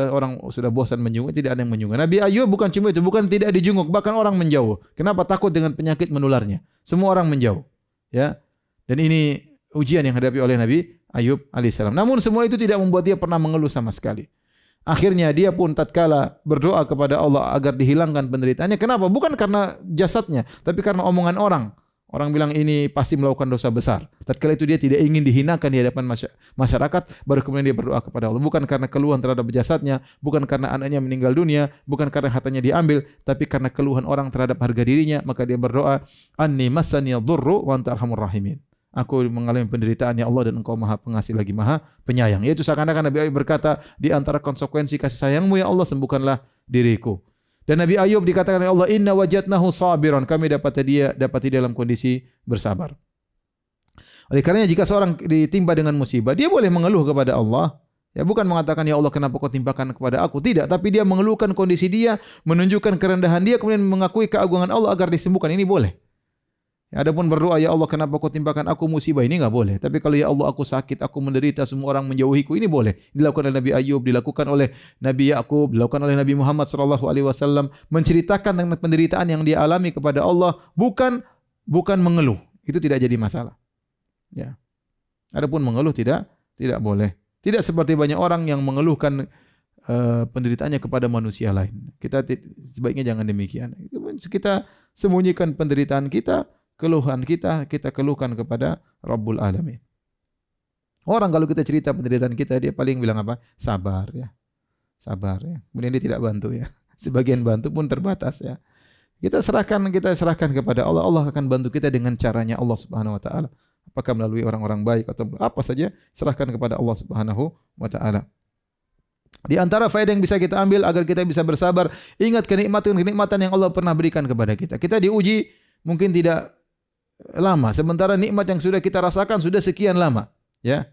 orang sudah bosan menjenguk, tidak ada yang menjenguk. Nabi Ayub bukan cuma itu, bukan tidak dijenguk, bahkan orang menjauh. Kenapa? Takut dengan penyakit menularnya. Semua orang menjauh. Ya, dan ini ujian yang dihadapi oleh Nabi Ayub alaihissalam. Namun semua itu tidak membuat dia pernah mengeluh sama sekali. Akhirnya dia pun tatkala berdoa kepada Allah agar dihilangkan penderitaannya. Kenapa? Bukan karena jasadnya, tapi karena omongan orang. Orang bilang ini pasti melakukan dosa besar. Tatkala itu dia tidak ingin dihinakan di hadapan masyarakat, baru kemudian dia berdoa kepada Allah. Bukan karena keluhan terhadap jasadnya, bukan karena anaknya meninggal dunia, bukan karena hartanya diambil, tapi karena keluhan orang terhadap harga dirinya, maka dia berdoa, "Anni massani yadhurru wa anta arhamur rahimin." Aku mengalami penderitaan, ya Allah, dan Engkau Maha Pengasih lagi Maha Penyayang. Yaitu seakan-akan Nabi Ayub berkata, di antara konsekuensi kasih sayang-Mu, ya Allah, sembuhkanlah diriku. Dan Nabi Ayub dikatakan oleh Allah, inna wajadnahu sabiran. Kami dapati dalam kondisi bersabar. Oleh karenanya jika seorang ditimpa dengan musibah, dia boleh mengeluh kepada Allah. Ya, bukan mengatakan, ya Allah, kenapa kau timpakan kepada aku? Tidak, tapi dia mengeluhkan kondisi dia, menunjukkan kerendahan dia, kemudian mengakui keagungan Allah agar disembuhkan. Ini boleh. Ya, adapun berdoa, ya Allah, kenapa kau timpakan aku musibah, ini enggak boleh. Tapi kalau ya Allah, aku sakit, aku menderita, semua orang menjauhiku, ini boleh. Dilakukan oleh Nabi Ayub, dilakukan oleh Nabi Yakub, dilakukan oleh Nabi Muhammad sallallahu alaihi wasallam, menceritakan tentang penderitaan yang dia alami kepada Allah, bukan mengeluh. Itu tidak jadi masalah. Ya. Adapun mengeluh tidak boleh. Tidak seperti banyak orang yang mengeluhkan penderitaannya kepada manusia lain. Kita sebaiknya jangan demikian. Kita sembunyikan penderitaan kita, keluhan kita keluhkan kepada Rabbul Alamin. Orang kalau kita cerita penderitaan kita, dia paling bilang apa? Sabar, ya. Sabar, ya. Kemudian dia tidak bantu, ya. Sebagian bantu pun terbatas, ya. Kita serahkan kepada Allah. Allah akan bantu kita dengan caranya Allah Subhanahu wa taala. Apakah melalui orang-orang baik atau apa saja, serahkan kepada Allah Subhanahu wa taala. Di antara faedah yang bisa kita ambil agar kita bisa bersabar, ingat kenikmatan yang Allah pernah berikan kepada kita. Kita diuji mungkin tidak lama, sementara nikmat yang sudah kita rasakan sudah sekian lama, ya.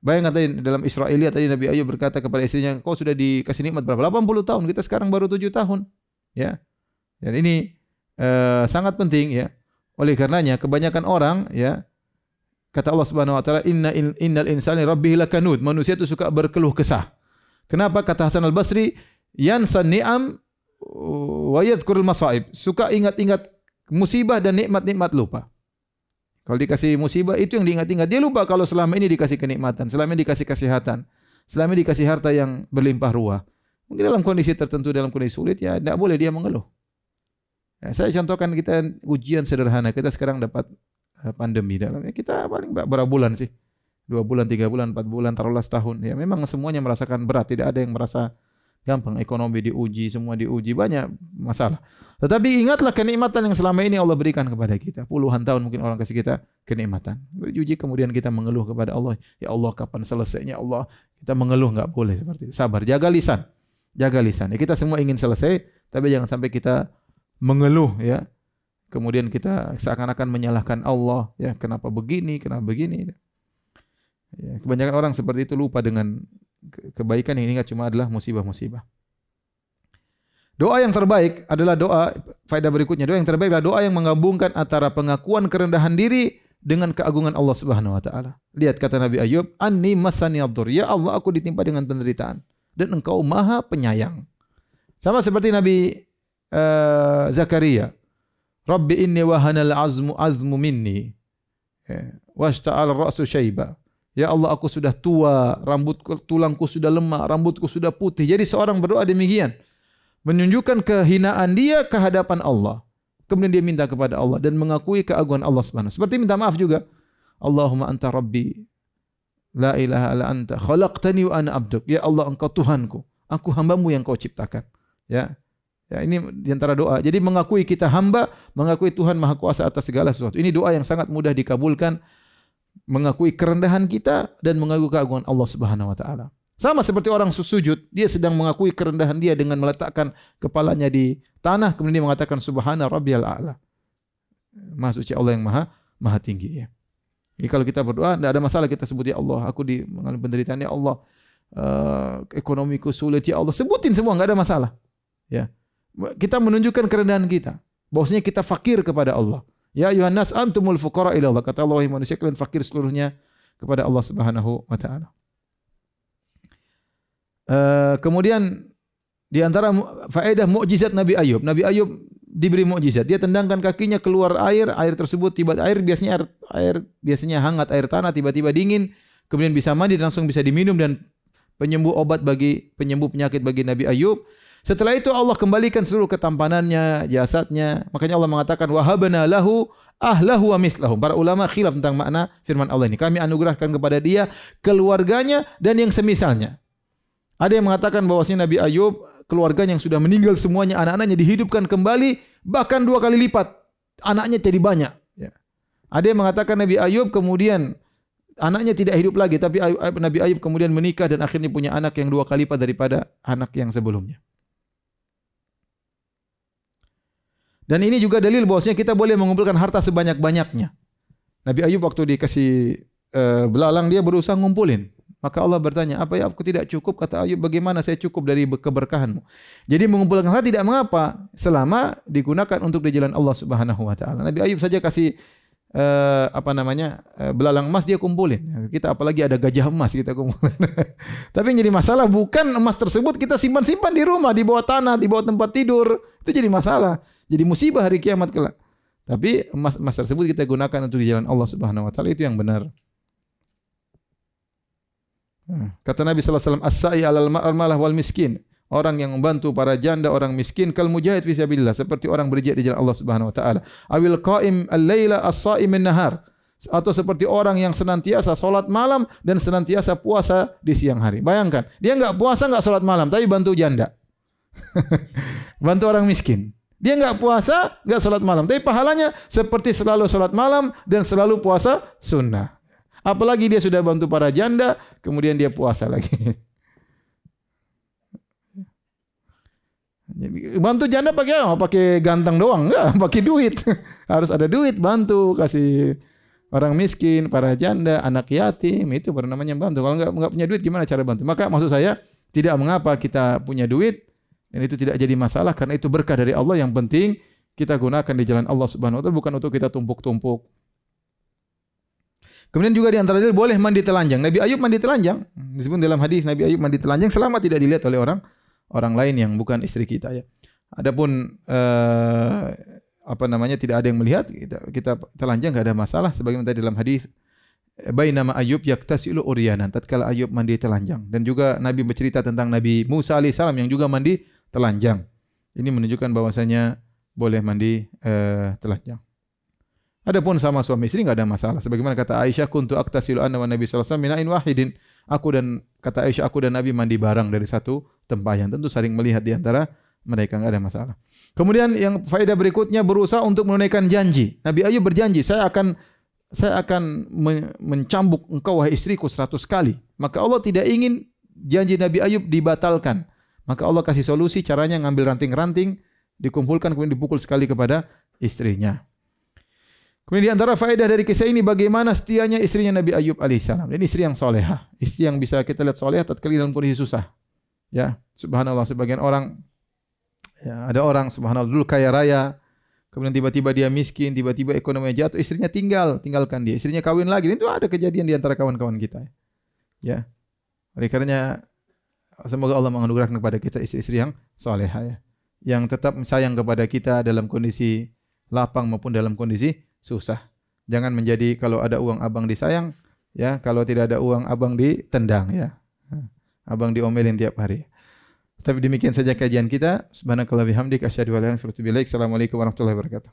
Bayangkan tadi dalam Israiliyat tadi Nabi Ayub berkata kepada istrinya, "Kau sudah dikasih nikmat berapa? 80 tahun. Kita sekarang baru 7 tahun." Ya. Dan ini sangat penting, ya. Oleh karenanya kebanyakan orang, ya, kata Allah Subhanahu wa taala, innal insani rabbih lakanud. Manusia itu suka berkeluh kesah. Kenapa? Kata Hasan Al-Basri, yansan ni'am wa yadhkurul masaib. Suka ingat-ingat musibah dan nikmat-nikmat lupa. Kalau dikasih musibah itu yang diingat-ingat. Dia lupa kalau selama ini dikasih kenikmatan, selama ini dikasih kesehatan, selama ini dikasih harta yang berlimpah ruah. Mungkin dalam kondisi tertentu, dalam kondisi sulit, ya tidak boleh dia mengeluh. Ya, saya contohkan kita ujian sederhana. Kita sekarang dapat pandemi dalamnya. Kita paling berapa bulan sih? 2 bulan, 3 bulan, 4 bulan, taruhlah setahun. Ya memang semuanya merasakan berat. Tidak ada yang merasa gampang. Ekonomi diuji, semua diuji, banyak masalah. Tetapi ingatlah kenikmatan yang selama ini Allah berikan kepada kita. Puluhan tahun mungkin orang kasih kita kenikmatan. Diuji kemudian kita mengeluh kepada Allah. Ya Allah, kapan selesainya Allah? Kita mengeluh, enggak boleh seperti itu. Sabar, jaga lisan. Jaga lisan. Ya, kita semua ingin selesai, tapi jangan sampai kita mengeluh, ya. Kemudian kita seakan-akan menyalahkan Allah, ya, kenapa begini, kenapa begini. Ya, kebanyakan orang seperti itu lupa dengan kebaikan yang ingat cuma adalah musibah-musibah. Doa yang terbaik adalah doa, faedah berikutnya, doa yang terbaik adalah doa yang menggabungkan antara pengakuan kerendahan diri dengan keagungan Allah Subhanahu wa taala. Lihat kata Nabi Ayub, "Anni masaniyadh-dhur." Ya Allah, aku ditimpa dengan penderitaan dan Engkau Maha Penyayang. Sama seperti Nabi Zakaria. Rabbi inni wahanal azmu minni washta'al ra'su syaiba. Ya Allah, aku sudah tua, tulangku sudah lemah, rambutku sudah putih. Jadi seorang berdoa demikian, menunjukkan kehinaan dia ke hadapan Allah. Kemudian dia minta kepada Allah dan mengakui keagungan Allah Subhanahu. Seperti minta maaf juga. Allahumma anta rabbi, la ilaha illa anta, khalaqtani wa ana abduk. Ya Allah, Engkau Tuhanku, aku hambamu yang Kau ciptakan. Ya. Ya, ini di antara doa. Jadi mengakui kita hamba, mengakui Tuhan Maha Kuasa atas segala sesuatu. Ini doa yang sangat mudah dikabulkan. Mengakui kerendahan kita dan mengakui keagungan Allah Subhanahu wa taala. Sama seperti orang sujud, dia sedang mengakui kerendahan dia dengan meletakkan kepalanya di tanah, kemudian dia mengatakan subhana rabbiyal a'la. Maha suci Allah yang maha tinggi, ya. Jadi kalau kita berdoa tidak ada masalah kita sebut ya Allah, aku mengalami penderitaan ya Allah, ekonomiku sulit ya Allah, sebutin semua enggak ada masalah. Ya. Kita menunjukkan kerendahan kita, bahwasanya kita fakir kepada Allah. Ya ayuhan nas antumul fuqara ila Allah. Kata Allah, wahai manusia, kalian fakir seluruhnya kepada Allah Subhanahu wa taala. Kemudian di antara faedah mukjizat Nabi Ayub. Nabi Ayub diberi mukjizat. Dia tendangkan kakinya keluar air tersebut air biasanya hangat, air tanah tiba-tiba dingin, kemudian bisa mandi dan langsung bisa diminum dan penyembuh penyakit bagi Nabi Ayub. Setelah itu Allah kembalikan seluruh ketampanannya, jasadnya. Makanya Allah mengatakan wahabna lahu ahlahu wa mislahum. Para ulama khilaf tentang makna firman Allah ini. Kami anugerahkan kepada dia keluarganya dan yang semisalnya. Ada yang mengatakan bahwasanya Nabi Ayub keluarganya yang sudah meninggal semuanya, anak-anaknya dihidupkan kembali, bahkan 2 kali lipat. Anaknya jadi banyak. Ya. Ada yang mengatakan Nabi Ayub kemudian anaknya tidak hidup lagi, tapi Nabi Ayub kemudian menikah dan akhirnya punya anak yang 2 kali lipat daripada anak yang sebelumnya. Dan ini juga dalil bahwasanya kita boleh mengumpulkan harta sebanyak-banyaknya. Nabi Ayub waktu dikasih belalang dia berusaha ngumpulin. Maka Allah bertanya, apa ya aku tidak cukup? Kata Ayub, bagaimana saya cukup dari keberkahanmu? Jadi mengumpulkan harta tidak mengapa selama digunakan untuk di jalan Allah Subhanahu wa taala. Nabi Ayub saja kasih belalang emas dia kumpulin. Kita apalagi ada gajah emas kita kumpulin. Tapi yang jadi masalah bukan emas tersebut kita simpan-simpan di rumah, di bawah tanah, di bawah tempat tidur. Itu jadi masalah. Jadi musibah hari kiamat kelak. Tapi emas tersebut kita gunakan untuk di jalan Allah Subhanahu wa taala, itu yang benar. Kata Nabi sallallahu alaihi wasallam, as-sa'i 'alal malah wal miskin. Orang yang membantu para janda, orang miskin, kal mujahid fi sabilillah, seperti orang berjihad di jalan Allah Subhanahu wa taala. Awil qa'im al-laila as-sha'im an-nahar, atau seperti orang yang senantiasa salat malam dan senantiasa puasa di siang hari. Bayangkan, dia enggak puasa, enggak salat malam, tapi bantu janda. Bantu orang miskin. Dia enggak puasa, enggak salat malam, tapi pahalanya seperti selalu salat malam dan selalu puasa sunnah. Apalagi dia sudah bantu para janda, kemudian dia puasa lagi. Bantu janda pakai apa? Pakai ganteng doang? Enggak, pakai duit. Harus ada duit, bantu, kasih orang miskin, para janda, anak yatim, itu baru namanya bantu. Kalau enggak punya duit, gimana cara bantu? Maka maksud saya, tidak mengapa kita punya duit, dan itu tidak jadi masalah, karena itu berkah dari Allah. Yang penting kita gunakan di jalan Allah Subhanahu wa taala, bukan untuk kita tumpuk-tumpuk. Kemudian juga di antara dalil boleh mandi telanjang. Nabi Ayub mandi telanjang. Disebut dalam hadis Nabi Ayub mandi telanjang selama tidak dilihat oleh orang lain yang bukan istri kita, ya. Adapun tidak ada yang melihat, kita telanjang enggak ada masalah, sebagaimana tadi dalam hadis bainama Ayub yaktasilu uryanan, tatkala Ayub mandi telanjang. Dan juga Nabi bercerita tentang Nabi Musa alaihissalam yang juga mandi telanjang. Ini menunjukkan bahwasanya boleh mandi telanjang. Adapun sama suami istri enggak ada masalah. Sebagaimana kata Aisyah, kuntu aktasilu anna wa Nabi sallallahu alaihi wasallam min ain wahidin. Kata Aisyah, aku dan Nabi mandi bareng dari satu tempayan. Tentu saling melihat di antara mereka, enggak ada masalah. Kemudian yang faedah berikutnya, berusaha untuk menunaikan janji. Nabi Ayub berjanji, saya akan mencambuk engkau wahai istriku 100 kali. Maka Allah tidak ingin janji Nabi Ayub dibatalkan. Maka Allah kasih solusi, caranya ngambil ranting-ranting, dikumpulkan kemudian dipukul sekali kepada istrinya. Kemudian di antara faedah dari kisah ini, bagaimana setianya istrinya Nabi Ayub alaihissalam. Ini istri yang solehah, istri yang bisa kita lihat solehah tatkala dalam kondisi susah. Ya, subhanallah, sebagian orang, ya, ada orang subhanallah dulu kaya raya, kemudian tiba-tiba dia miskin, tiba-tiba ekonominya jatuh, istrinya tinggalkan dia, istrinya kawin lagi. Itu ada kejadian di antara kawan-kawan kita. Ya, oleh karenanya semoga Allah menganugerahkan kepada kita istri-istri yang solehah, ya, yang tetap sayang kepada kita dalam kondisi lapang maupun dalam kondisi susah. Jangan menjadi kalau ada uang abang disayang, ya, kalau tidak ada uang abang ditendang, ya. Abang diomelin tiap hari. Tapi demikian saja kajian kita. Subhanakallah bihamdik asyhadu an la ilaha illa anta astaghfiruka wa atubu ilaik. Assalamualaikum warahmatullahi wabarakatuh.